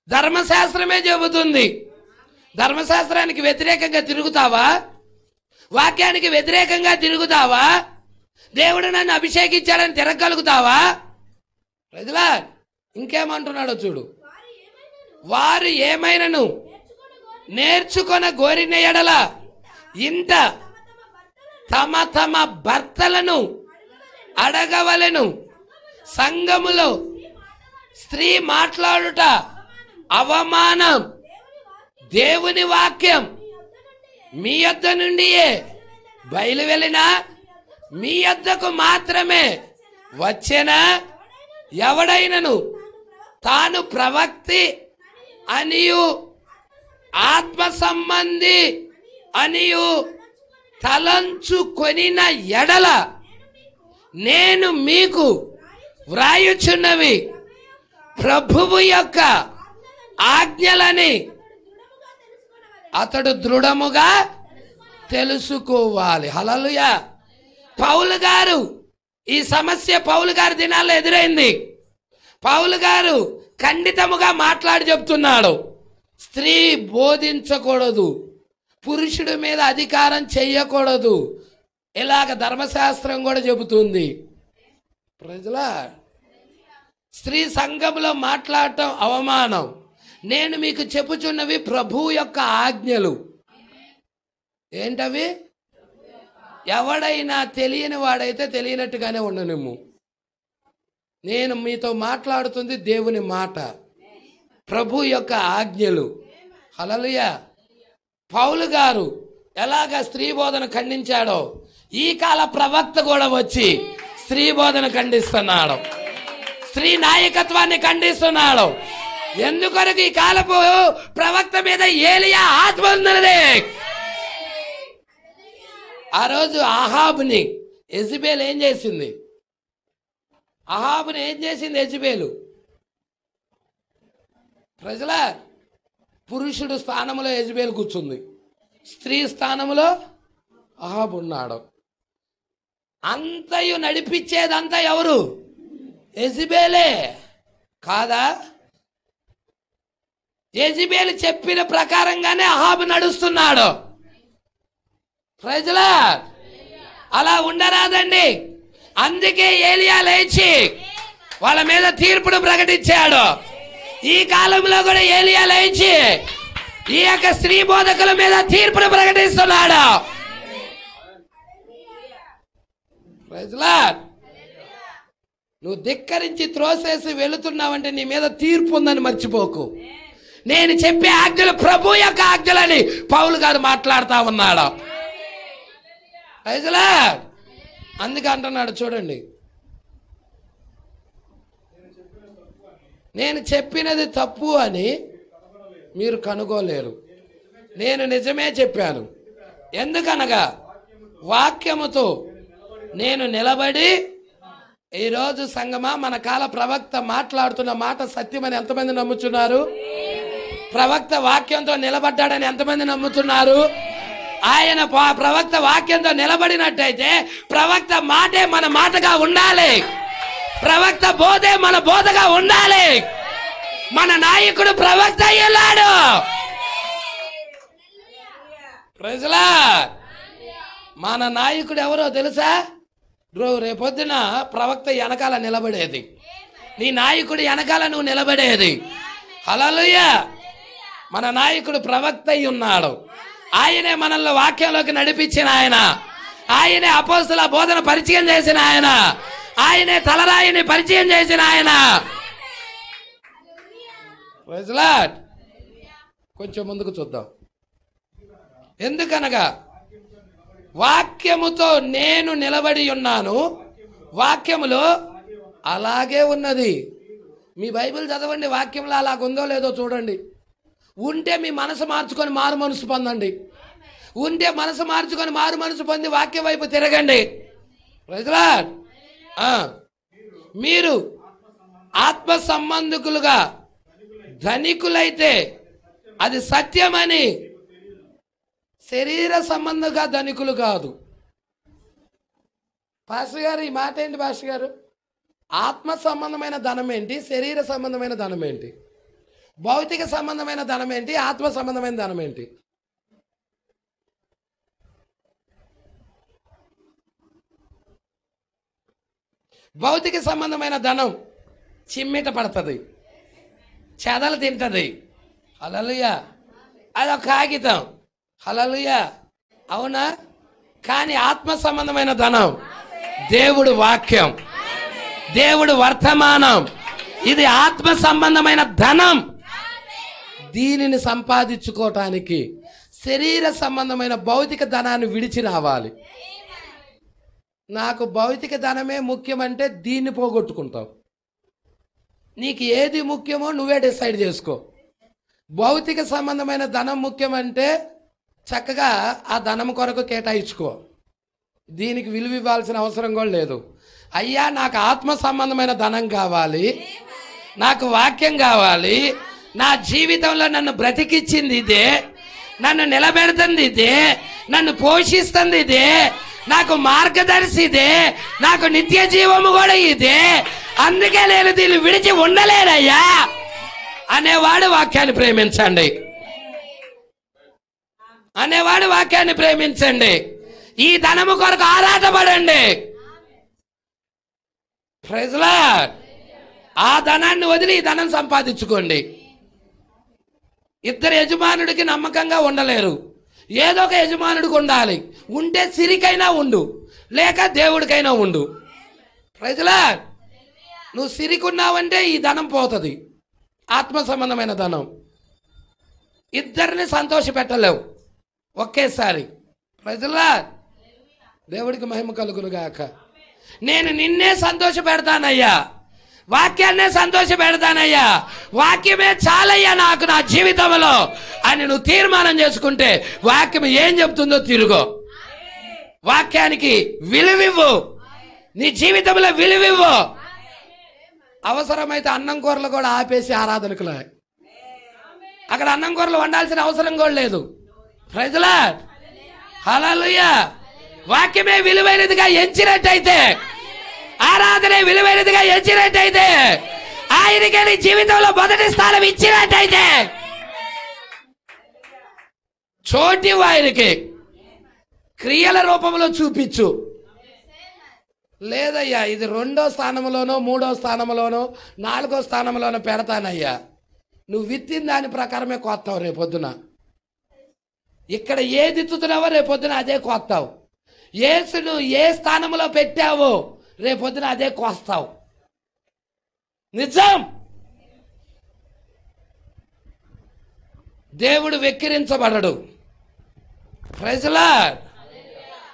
ధర్మశాస్త్రమే చెబుతుంది. ధర్మశాస్త్రానికి వ్యతిరేకంగా తిరుగుతావా? వాక్యానికి వ్యతిరేకంగా తిరుగుతావా? దేవుడు నన్ను అభిషేకించాడని తిరగలుగుతావా? ప్రజలా, ఇంకేమంటున్నాడో చూడు. వారు ఏమైనను నేర్చుకొన గోరిన ఎడల ఇంట తమ తమ భర్తలను అడగవలెను. సంఘములో స్త్రీ మాట్లాడుట అవమానం. దేవుని వాక్యం మీ యొద్ద నుండియే బయలు వెళ్ళినా మీ యొద్దకు మాత్రమే వచ్చేనా? ఎవడైనను తాను ప్రవక్తి అనియు ఆత్మ సంబంధి అనియు తలంచుకొనిన ఎడల నేను మీకు వ్రాయుచున్నవి ప్రభువు యొక్క ఆజ్ఞలని అతడు దృఢముగా తెలుసుకోవాలి. హల్లెలూయా. పౌలు గారు, ఈ సమస్య పౌలు గారి దినాల్లో ఎదురైంది. పౌలు గారు ఖండితముగా మాట్లాడి చెప్తున్నాడు, స్త్రీ బోధించకూడదు, పురుషుడి మీద అధికారం చెయ్యకూడదు. ఇలాగ ధర్మశాస్త్రం కూడా చెబుతుంది. ప్రజలా, స్త్రీ సంఘంలో మాట్లాడటం అవమానం. నేను మీకు చెప్పుచున్నవి ప్రభువు యొక్క ఆజ్ఞలు. ఏంటవి? ఎవడైనా తెలియని వాడైతే తెలియనట్టుగానే ఉండనిమ్ము. నేను మీతో మాట్లాడుతుంది దేవుని మాట, ప్రభు యొక్క ఆజ్ఞలు. హల్లెలూయా. పౌలు గారు ఎలాగ స్త్రీ బోధన ఖండించాడో ఈ కాల ప్రవక్త కూడా వచ్చి స్త్రీ బోధన ఖండిస్తున్నాడు, స్త్రీ నాయకత్వాన్ని ఖండిస్తున్నాడు. ఎందుకొరకు ఈ కాలపు ప్రవక్త మీద ఏలియా ఆత్మ ఉన్నది. ఆ రోజు అహాబుని యెజబెల్ ఏం చేసింది? అహాబుని ఏం చేసింది యెజబెలు? ప్రజల పురుషుడు స్థానంలో యెజబెల్ కూర్చుంది, స్త్రీ స్థానంలో అహాబు ఉన్నాడు. అంతయు నడిపించేదంతా ఎవరు? యెజబెలే కాదా? యెజబెల్ చెప్పిన ప్రకారంగానే అహాబు నడుస్తున్నాడు. ప్రజల అలా ఉండరాదండి. అందుకే ఏలియా లేచి వాళ్ళ మీద తీర్పును ప్రకటించాడు. ఈ కాలంలో కూడా ఏలియా లేచి ఈ యొక్క స్త్రీ బోధకుల మీద తీర్పును ప్రకటిస్తున్నాడు. నువ్వు ధిక్కరించి త్రోసేసి వెళుతున్నావంటే నీ మీద తీర్పు ఉందని మర్చిపోకు. నేను చెప్పే ఆజ్ఞలు ప్రభు యొక్క ఆజ్ఞలని పౌలు గారు మాట్లాడుతా ఉన్నాడు. అందుకే అంటున్నాడు చూడండి, నేను చెప్పినది తప్పు అని మీరు కనుగోలేరు, నేను నిజమే చెప్పాను. ఎందుకనగా వాక్యముతో నేను నిలబడి. ఈరోజు సంగమా మన కాల ప్రవక్త మాట్లాడుతున్న మాట సత్యమని ఎంతమంది నమ్ముతున్నారు? ప్రవక్త వాక్యంతో నిలబడ్డాడని ఎంతమంది నమ్ముతున్నారు? ఆయన ప్రవక్త వాక్యంతో నిలబడినట్టయితే ప్రవక్త మాటే మన మాటగా ఉండాలి, ప్రవక్త బోధే మన బోధగా ఉండాలి. మన నాయకుడు ప్రవక్త అయ్యాడు. ప్రజలా మన నాయకుడు ఎవరో తెలుసా? రేపొద్దున ప్రవక్త వెనకాల నిలబడేది, నీ నాయకుడు వెనకాల నువ్వు నిలబడేది. హల్లెలూయా. మన నాయకుడు ప్రవక్త అయి ఉన్నాడు. ఆయనే మనల్ని వాక్యంలోకి నడిపించిన ఆయన, ఆయనే అపోస్తల బోధన పరిచయం చేసిన ఆయన, ఆయనే తలరాయిని పరిచయం చేసిన ఆయన. కొంచెం ముందుకు చూద్దాం. ఎందుకనగా వాక్యముతో నేను నిలబడి ఉన్నాను, వాక్యములో అలాగే ఉన్నది. మీ బైబిల్ చదవండి, వాక్యంలో అలాగుందో లేదో చూడండి. ఉంటే మీ మనసు మార్చుకొని మారు మనసు పొందండి, ఉంటే మనసు మార్చుకొని మారు మనసు పొంది వాక్యం వైపు తిరగండి. మీరు ఆత్మ సంబంధికులుగా ధనికులైతే అది సత్యమని, శరీర సంబంధంగా ధనికులు కాదు. పాస్టర్ గారు ఈ మాట ఏంటి పాస్టర్ గారు? ఆత్మ సంబంధమైన ధనం ఏంటి, శరీర సంబంధమైన ధనం ఏంటి, భౌతిక సంబంధమైన ధనం ఏంటి, ఆత్మ సంబంధమైన ధనం ఏంటి? భౌతిక సంబంధమైన ధనం చిమ్మిట పడుతుంది, చెదలు తింటది. హల్లెలూయా. అదొక కాగితం. హల్లెలూయా. అవునా? కానీ ఆత్మ సంబంధమైన ధనం దేవుడు వాక్యం, దేవుడు వర్తమానం. ఇది ఆత్మ సంబంధమైన ధనం. దీనిని సంపాదించుకోవటానికి శరీర సంబంధమైన భౌతిక ధనాన్ని విడిచి రావాలి. నాకు భౌతిక ధనమే ముఖ్యమంటే దీన్ని పోగొట్టుకుంటావు. నీకు ఏది ముఖ్యమో నువ్వే డిసైడ్ చేసుకో. భౌతిక సంబంధమైన ధనం ముఖ్యమంటే చక్కగా ఆ ధనం కొరకు కేటాయించుకో, దీనికి విలువ ఇవ్వాల్సిన అవసరం కూడా లేదు. అయ్యా నాకు ఆత్మ సంబంధమైన ధనం కావాలి, నాకు వాక్యం కావాలి, నా జీవితంలో నన్ను బ్రతికిచ్చింది ఇదే, నన్ను నిలబెడుతుంది ఇదే, నన్ను పోషిస్తుంది ఇదే, నాకు మార్గదర్శి ఇదే, నాకు నిత్య జీవము కూడా ఇదే, అందుకే నేను దీన్ని విడిచి ఉండలేనయ్యా అనేవాడు వాక్యాన్ని ప్రేమించండి, అనేవాడు వాక్యాన్ని ప్రేమించండి. ఈ ధనము కొరకు ఆరాటపడండి. Praise lord. ఆ ధనాన్ని వదిలి ఈ ధనం సంపాదించుకోండి. ఇద్దరు యజమానుడికి నమ్మకంగా ఉండలేరు, ఏదో ఒక యజమానుడికి ఉండాలి. ఉంటే సిరికైనా ఉండు, లేక దేవుడికైనా ఉండు. Praise Lord. నువ్వు సిరికున్నావంటే ఈ ధనం పోతుంది, ఆత్మ సంబంధమైన ధనం. ఇద్దరిని సంతోష పెట్టలేవు ఒకేసారి. ప్రజలా దేవుడికి మహిమ కలుగును గాక. నేను నిన్నే సంతోష పెడతానయ్యా, వాక్యాన్నే సంతోష పెడతానయ్యా, వాక్యమే చాలయ్యా నాకు నా జీవితంలో అని నువ్వు తీర్మానం చేసుకుంటే వాక్యం ఏం చెప్తుందో తిరుగు. వాక్యానికి విలువివ్వు, నీ జీవితంలో విలువివ్వు. అవసరమైతే అన్నం కూరలు కూడా ఆపేసి ఆరాధనకులే. అక్కడ అన్నం కూరలు వండాల్సిన అవసరం కూడా లేదు. ప్రైజ్ ది లార్డ్, హల్లెలూయా. వాక్యమే విలువైనదిగా ఎంచినట్టయితే, ఆరాధనే విలువైనదిగా ఎంచినట్టయితే, ఆయనకే నీ జీవితంలో మొదటి స్థానం ఇచ్చినట్టయితే చోటి ఆయనకి క్రియల రూపంలో చూపించు. లేదయ్యా ఇది 2వ స్థానంలోనో 3వ స్థానంలోనో 4వ స్థానంలోనో పెడతానయ్యా, నువ్వు విత్తిన దాని ప్రకారమే కోస్తావు. రేపొద్దున ఇక్కడ ఏది ఎత్తుతున్నావో రేపొద్దున అదే కోస్తావు. యేసును ఏ స్థానంలో పెట్టావో రేపొద్దున అదే కోస్తావు. నిజం. దేవుడు వెక్కిరించబడడు. Praise the Lord.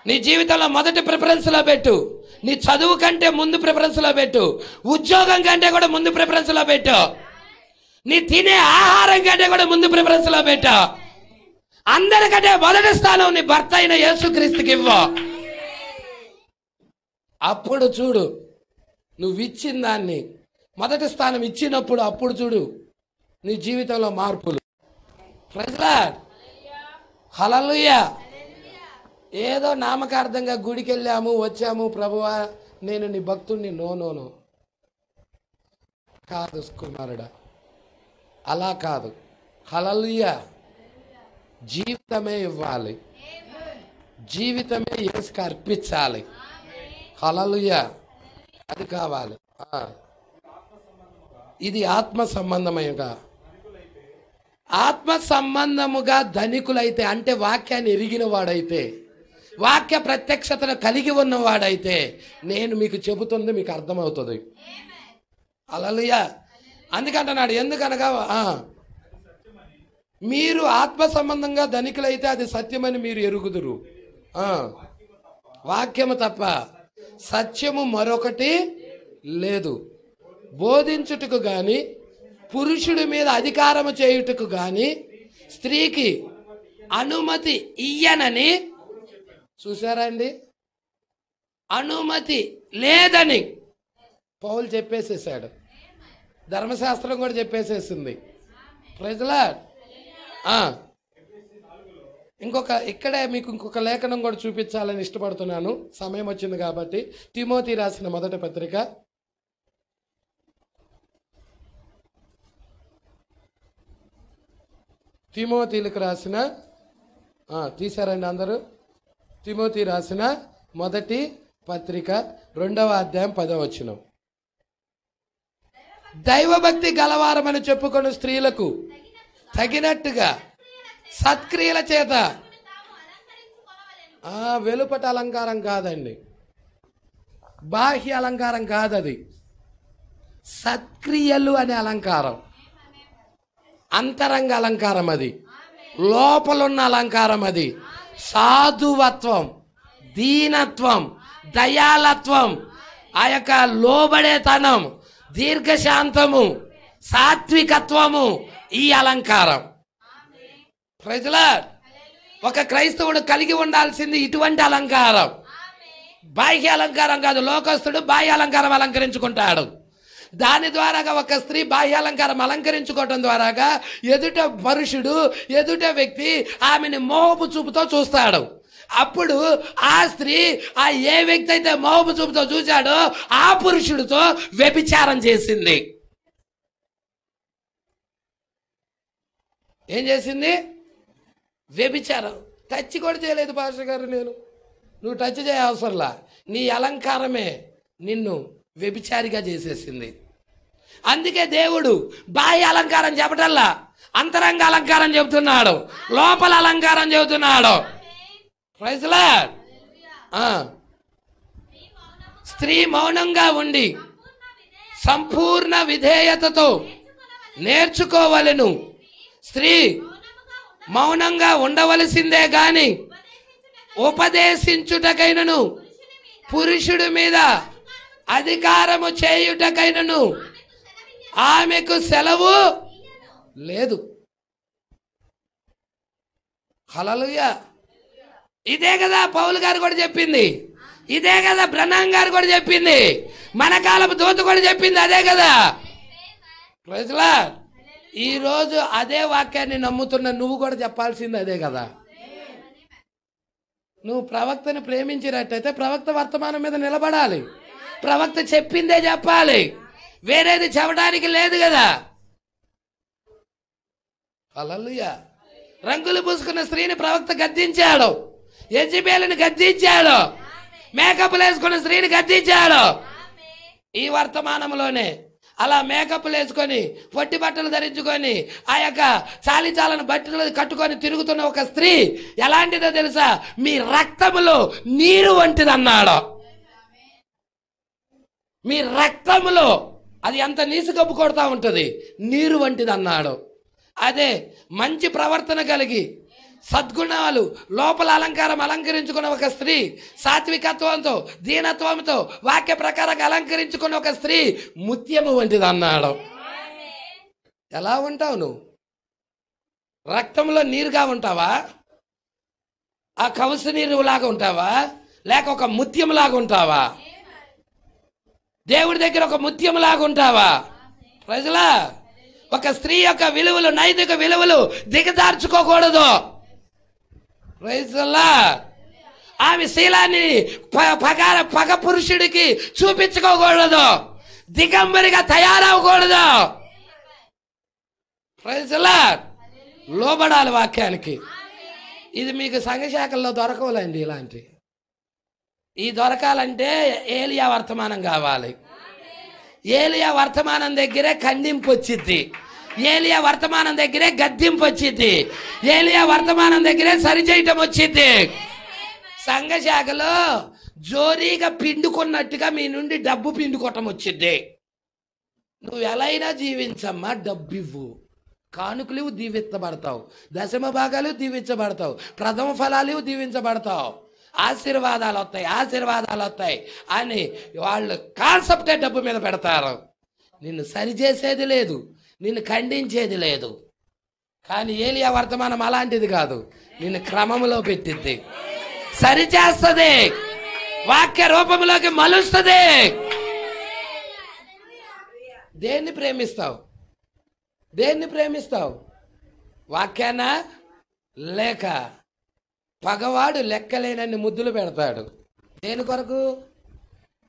నీ జీవితంలో మొదటి ప్రిఫరెన్స్లో పెట్టు. నీ చదువు కంటే ముందు ప్రిఫరెన్స్లో పెట్టు. ఉద్యోగం కంటే కూడా ముందు ప్రిఫరెన్స్లో పెట్టు. నీ తినే ఆహారం కంటే కూడా ముందు ప్రిఫరెన్స్లో పెట్టు. అందరికంటే మొదటి స్థానం నీ భర్త అయిన యేసుక్రీస్తుకి ఇవ్వు. అప్పుడు చూడు, నువ్వు ఇచ్చిన దాన్ని మొదటి స్థానం ఇచ్చినప్పుడు అప్పుడు చూడు నీ జీవితంలో మార్పులు. ప్రైజ్ ది లార్డ్, హల్లెలూయా. ఏదో నామకార్థంగా గుడికి వెళ్ళాము వచ్చాము, ప్రభువా నేను నీ భక్తుడిని, నో నో నో కాదు కుమారుడా, అలా కాదు. హల్లెలూయా. జీవితమే ఇవ్వాలి, జీవితమే యేసుకి అర్పించాలి. హల్లెలూయా. అది కావాలి. ఇది ఆత్మ సంబంధముగా, ఆత్మ సంబంధముగా ధనికులైతే, అంటే వాక్యాన్ని ఎరిగిన వాడైతే, వాక్య ప్రత్యక్షతను కలిగి ఉన్నవాడైతే, నేను మీకు చెబుతుంది మీకు అర్థమవుతుంది. హల్లెలూయా. అందుకంటున్నాడు, ఎందుకనగా మీరు ఆత్మ సంబంధంగా ధనికులైతే అది సత్యమని మీరు ఎరుగుదురు. వాక్యము తప్ప సత్యము మరొకటి లేదు. బోధించుటకు గాని, పురుషుడి మీద అధికారము చేయుటకు గాని స్త్రీకి అనుమతి ఇయ్యనని, చూసారా అండి, అనుమతి లేదని పౌలు చెప్పేసేసాడు. ధర్మశాస్త్రం కూడా చెప్పేసేసింది. Praise the lord. ఇక్కడే మీకు ఇంకొక లేఖనం కూడా చూపించాలని ఇష్టపడుతున్నాను, సమయం వచ్చింది కాబట్టి. తిమోతి రాసిన మొదటి పత్రిక, తిమోతిలకు రాసిన, తీశారండి అందరూ, తిమోతి రాసిన మొదటి పత్రిక 2వ అధ్యాయం 10వ వచనం. దైవభక్తి గలవారమని చెప్పుకొని స్త్రీలకు తగినట్టుగా సత్క్రియల చేత, వెలుపట అలంకారం కాదండి, బాహ్య అలంకారం కాదది, సత్క్రియలు అనే అలంకారం, అంతరంగ అలంకారం, అది లోపలున్న అలంకారం, అది సాధువత్వం, దీనత్వం, దయాలత్వం, ఆ యొక్క లోబడేతనం, దీర్ఘశాంతము, సాత్వికత్వము, ఈ అలంకారం. Praise the Lord. ఒక క్రైస్తవుడు కలిగి ఉండాల్సింది ఇటువంటి అలంకారం, బాహ్య అలంకారం కాదు. లోకస్తుడు బాహ్య అలంకారం అలంకరించుకుంటాడు. దాని ద్వారాగా ఒక స్త్రీ బాహ్య అలంకారం అలంకరించుకోవటం ద్వారాగా ఎదుట పురుషుడు, ఎదుట వ్యక్తి ఆమెను మోహపు చూపుతో చూస్తాడు. అప్పుడు ఆ స్త్రీ ఆ ఏ వ్యక్తి అయితే మోహపు చూపుతో చూశాడో ఆ పురుషుడితో వ్యభిచారం చేసింది. ఏం చేసింది? వ్యభిచారం. టచ్ కూడా చేయలేదు పాస్టర్ గారు, నువ్వు టచ్ చేయ అవసరంలా, నీ అలంకారమే నిన్ను వ్యభిచారిగా చేసేసింది. అందుకే దేవుడు బాహ్య అలంకారం చెప్పటల్లా అంతరంగ అలంకారం చెబుతున్నాడు, లోపల అలంకారం చెబుతున్నాడు. Praise the Lord. స్త్రీ మౌనంగా ఉండి సంపూర్ణ విధేయతతో నేర్చుకోవలెను. స్త్రీ మౌనంగా ఉండవలసిందే గాని ఉపదేశించుటకైనను పురుషుడి మీద అధికారము చేయుటకైనను ఆమెకు సెలవు లేదు. హల్లెలూయా. ఇదే కదా పౌలు గారు కూడా చెప్పింది, ఇదే కదా బ్రహ్నాం గారు కూడా చెప్పింది, మన కాలపు దూత కూడా చెప్పింది అదే కదా. Praise lord. ఈరోజు అదే వాక్యాన్ని నమ్ముతున్న నువ్వు కూడా చెప్పాల్సింది అదే కదా. నువ్వు ప్రవక్తని ప్రేమించినట్టయితే ప్రవక్త వర్తమానం మీద నిలబడాలి, ప్రవక్త చెప్పిందే చెప్పాలి, వేరేది చెప్పడానికి లేదు కదా. హల్లెలూయా. రంగులు పూసుకున్న స్త్రీని ప్రవక్త గద్దించాడు, యెజబెలుని గద్దించాడు, మేకప్లు వేసుకున్న స్త్రీని గద్దించాడు. ఈ వర్తమానంలోనే అలా మేకప్లు వేసుకొని పొట్టి బట్టలు ధరించుకొని ఆ యొక్క చాలిచాలని బట్టలు కట్టుకొని తిరుగుతున్న ఒక స్త్రీ ఎలాంటిదో తెలుసా? మీ రక్తములో నీరు వంటిది అన్నాడు. మీ రక్తములో అది ఎంత నీసు కప్పు కొడతా ఉంటుంది, నీరు వంటిది అన్నాడు. అదే మంచి ప్రవర్తన కలిగి సద్గుణాలు లోపల అలంకరించుకున్న ఒక స్త్రీ, సాత్వికత్వంతో దీనత్వంతో వాక్య ప్రకారంగా అలంకరించుకున్న ఒక స్త్రీ ముత్యము వంటిది అన్నాడు. ఎలా ఉంటావు నువ్వు? రక్తంలో నీరుగా ఉంటావా? ఆ కవస నీరు లాగా ఉంటావా? లేక ఒక ముత్యం లాగా ఉంటావా? దేవుడి దగ్గర ఒక ముత్యం లాగా ఉంటావా? ప్రజలా, ఒక స్త్రీ యొక్క విలువలు, నైతిక విలువలు దిగజార్చుకోకూడదు. ఆమె శీలాన్ని పగ పురుషుడికి చూపించుకోకూడదు, దిగంబరిగా తయారవకూడదు. లోబడాలి వాక్యానికి. ఇది మీకు సంఘశాఖల్లో దొరకవులేండి. ఇలాంటి ఈ దొరకాలంటే ఏలియా వర్తమానం కావాలి. ఏలియా వర్తమానం దగ్గరే ఖండింపు వచ్చిద్ది, ఏలియా వర్తమానం దగ్గరే గద్దింపు వచ్చింది, ఏలియా వర్తమానం దగ్గరే సరిచేయటం వచ్చింది. సంఘశాఖలో జోరీగా పిండుకున్నట్టుగా మీ నుండి డబ్బు పిండుకోవటం వచ్చింది. నువ్వు ఎలా అయినా జీవించమ్మా, డబ్బు ఇవ్వు, కానుకలు దీవించబడతావు, దశమ భాగాలు దీవించబడతావు, ప్రథమ ఫలాలు దీవించబడతావు, ఆశీర్వాదాలు వస్తాయి అని వాళ్ళు కాన్సెప్టే డబ్బు మీద పెడతారు. నిన్ను సరిచేసేది లేదు, నిన్ను ఖండించేది లేదు. కానీ ఏలియా వర్తమానం అలాంటిది కాదు, నిన్ను క్రమంలో పెట్టిద్ది, సరిచేస్తుంది, వాక్య రూపంలోకి మలుస్తుంది. దేన్ని ప్రేమిస్తావు? వాక్యానా లేక పగవాడు లెక్కలేనన్ని ముద్దులు పెడతాడు. దేని కొరకు?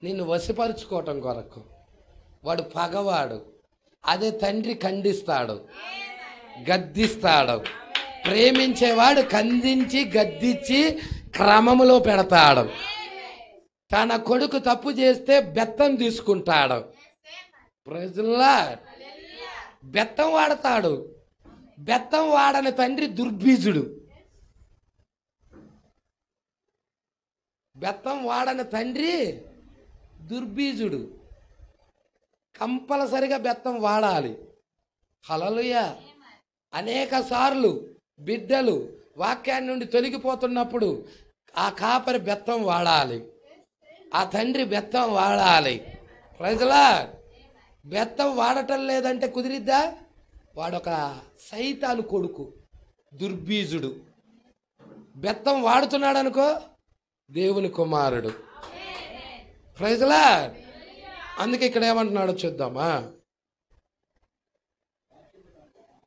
నిన్ను వశపరుచుకోవటం కొరకు. వాడు పగవాడు. అదే తండ్రి ఖండిస్తాడు, గద్దిస్తాడు. ప్రేమించేవాడు ఖండించి గద్దించి క్రమములో పెడతాడు. తన కొడుకు తప్పు చేస్తే బెత్తం తీసుకుంటాడు. ప్రజల్లా బెత్తం వాడతాడు. బెత్తం వాడని తండ్రి దుర్బీజుడు. బెత్తం వాడని తండ్రి దుర్బీజుడు. కంపల్సరిగా బెత్తం వాడాలి. హల్లెలూయా. అనేక సార్లు బిడ్డలు వాక్యాన్ని నుండి తొలగిపోతున్నప్పుడు ఆ కాపరి బెత్తం వాడాలి, ఆ తండ్రి బెత్తం వాడాలి. ప్రజలా బెత్తం వాడటం లేదంటే కుదిరిద్దా? వాడొక సైతాను కొడుకు, దుర్బీజుడు. బెత్తం వాడుతున్నాడు అనుకో, దేవుని కుమారుడు. ప్రజలా అందుకే ఇక్కడ ఏమంటున్నాడో చూద్దామా?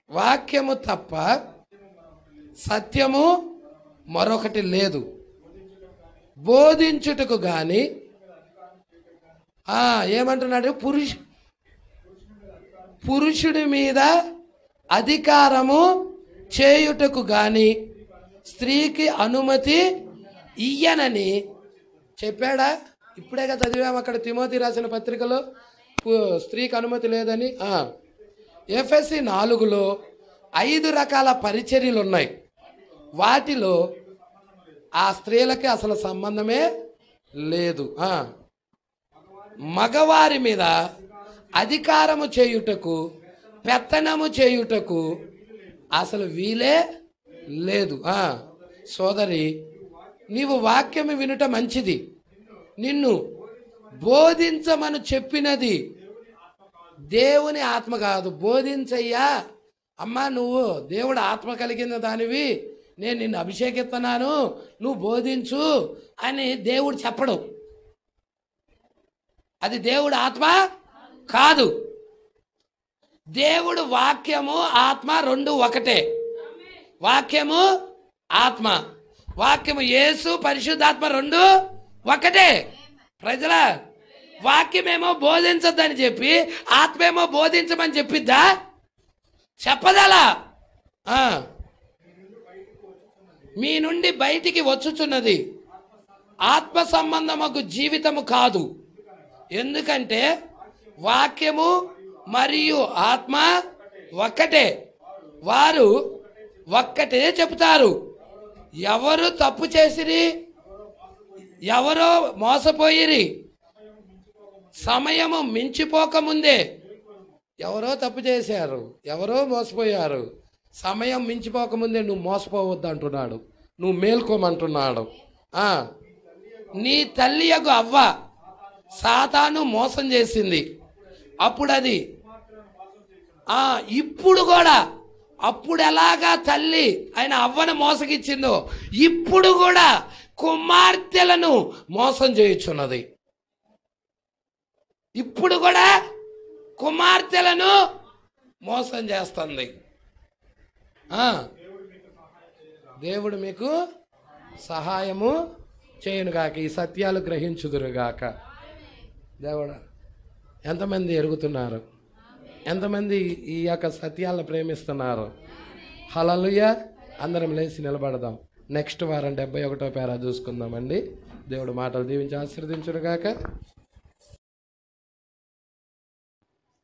వాక్యము తప్ప సత్యము మరొకటి లేదు, బోధించుటకు గాని ఏమంటున్నాడు? పురుషుడి మీద అధికారము చేయుటకు గాని స్త్రీకి అనుమతి ఇయ్యనని చెప్పాడా? ఇప్పుడేగా చదివాము అక్కడ తిమోతి రాసిన పత్రికలో స్త్రీకి అనుమతి లేదని. ఎఫెసీ 4లో 5 రకాల పరిచర్యలు ఉన్నాయి. వాటిలో ఆ స్త్రీలకి అసలు సంబంధమే లేదు. మగవారి మీద అధికారము చేయుటకు, పెత్తనము చేయుటకు అసలు వీలే లేదు. సోదరి, నీవు వాక్యము వినుట మంచిది, నిన్ను బోధించమని చెప్పినది దేవుని ఆత్మ కాదు. బోధించయ్యా అమ్మా, నువ్వు దేవుడు ఆత్మ కలిగిన దానివి, నేను నిన్ను అభిషేకిస్తున్నాను, నువ్వు బోధించు అని దేవుడు చెప్పడం. అది దేవుడు ఆత్మ కాదు. దేవుడు వాక్యము ఆత్మ రెండు ఒకటే. వాక్యము ఆత్మ, వాక్యము యేసు పరిశుద్ధాత్మ రెండు ఒకటే. ప్రజల వాక్యమేమో బోధించద్దని చెప్పి ఆత్మేమో బోధించమని చెప్పిద్దా? చెప్పదలా. మీ నుండి బయటికి వచ్చుచున్నది ఆత్మ సంబంధముకు జీవితము కాదు. ఎందుకంటే వాక్యము మరియు ఆత్మ ఒక్కటే, వారు ఒక్కటే చెబుతారు. ఎవరు తప్పు చేసిరి, ఎవరో మోసపోయిరి, సమయము మించిపోకముందే. ఎవరో తప్పు చేశారు, ఎవరో మోసపోయారు, సమయం మించిపోకముందే నువ్వు మోసపోవద్దు అంటున్నాడు, నువ్వు మేల్కోమంటున్నాడు. నీ తల్లి యగు అవ్వ సాతాను మోసం చేసింది. అప్పుడు అది ఇప్పుడు కూడా, అప్పుడు ఎలాగా తల్లి ఆయన అవ్వను మోసగిచ్చిందో ఇప్పుడు కూడా కుమార్తెలను మోసం చేయుచున్నది. ఇప్పుడు కూడా కుమార్తెలను మోసం చేస్తుంది. దేవుడు మీకు సహాయము చేయునుగాక, ఈ సత్యాలు గ్రహించుదురుగాక. దేవుడా, ఎంతమంది ఎరుగుతున్నారు, ఎంతమంది ఈ యొక్క సత్యాలను ప్రేమిస్తున్నారు? హల్లెలూయా. అందరం లేచి నిలబడదాం. నెక్స్ట్ వారం 71వ పేరా చూసుకుందామండి. దేవుడు మాటలు దీవించి ఆశీర్వదించునుగాక.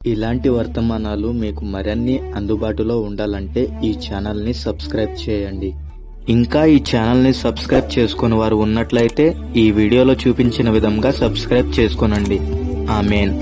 ఇలాంటి వర్తమానాలు మీకు మరిన్ని అందుబాటులో ఉండాలంటే ఈ ఛానల్ని సబ్స్క్రైబ్ చేయండి. ఇంకా ఈ ఛానల్ని సబ్స్క్రైబ్ చేసుకుని వారు ఉన్నట్లయితే ఈ వీడియోలో చూపించిన విధంగా సబ్స్క్రైబ్ చేసుకోనండి. ఆమేన్.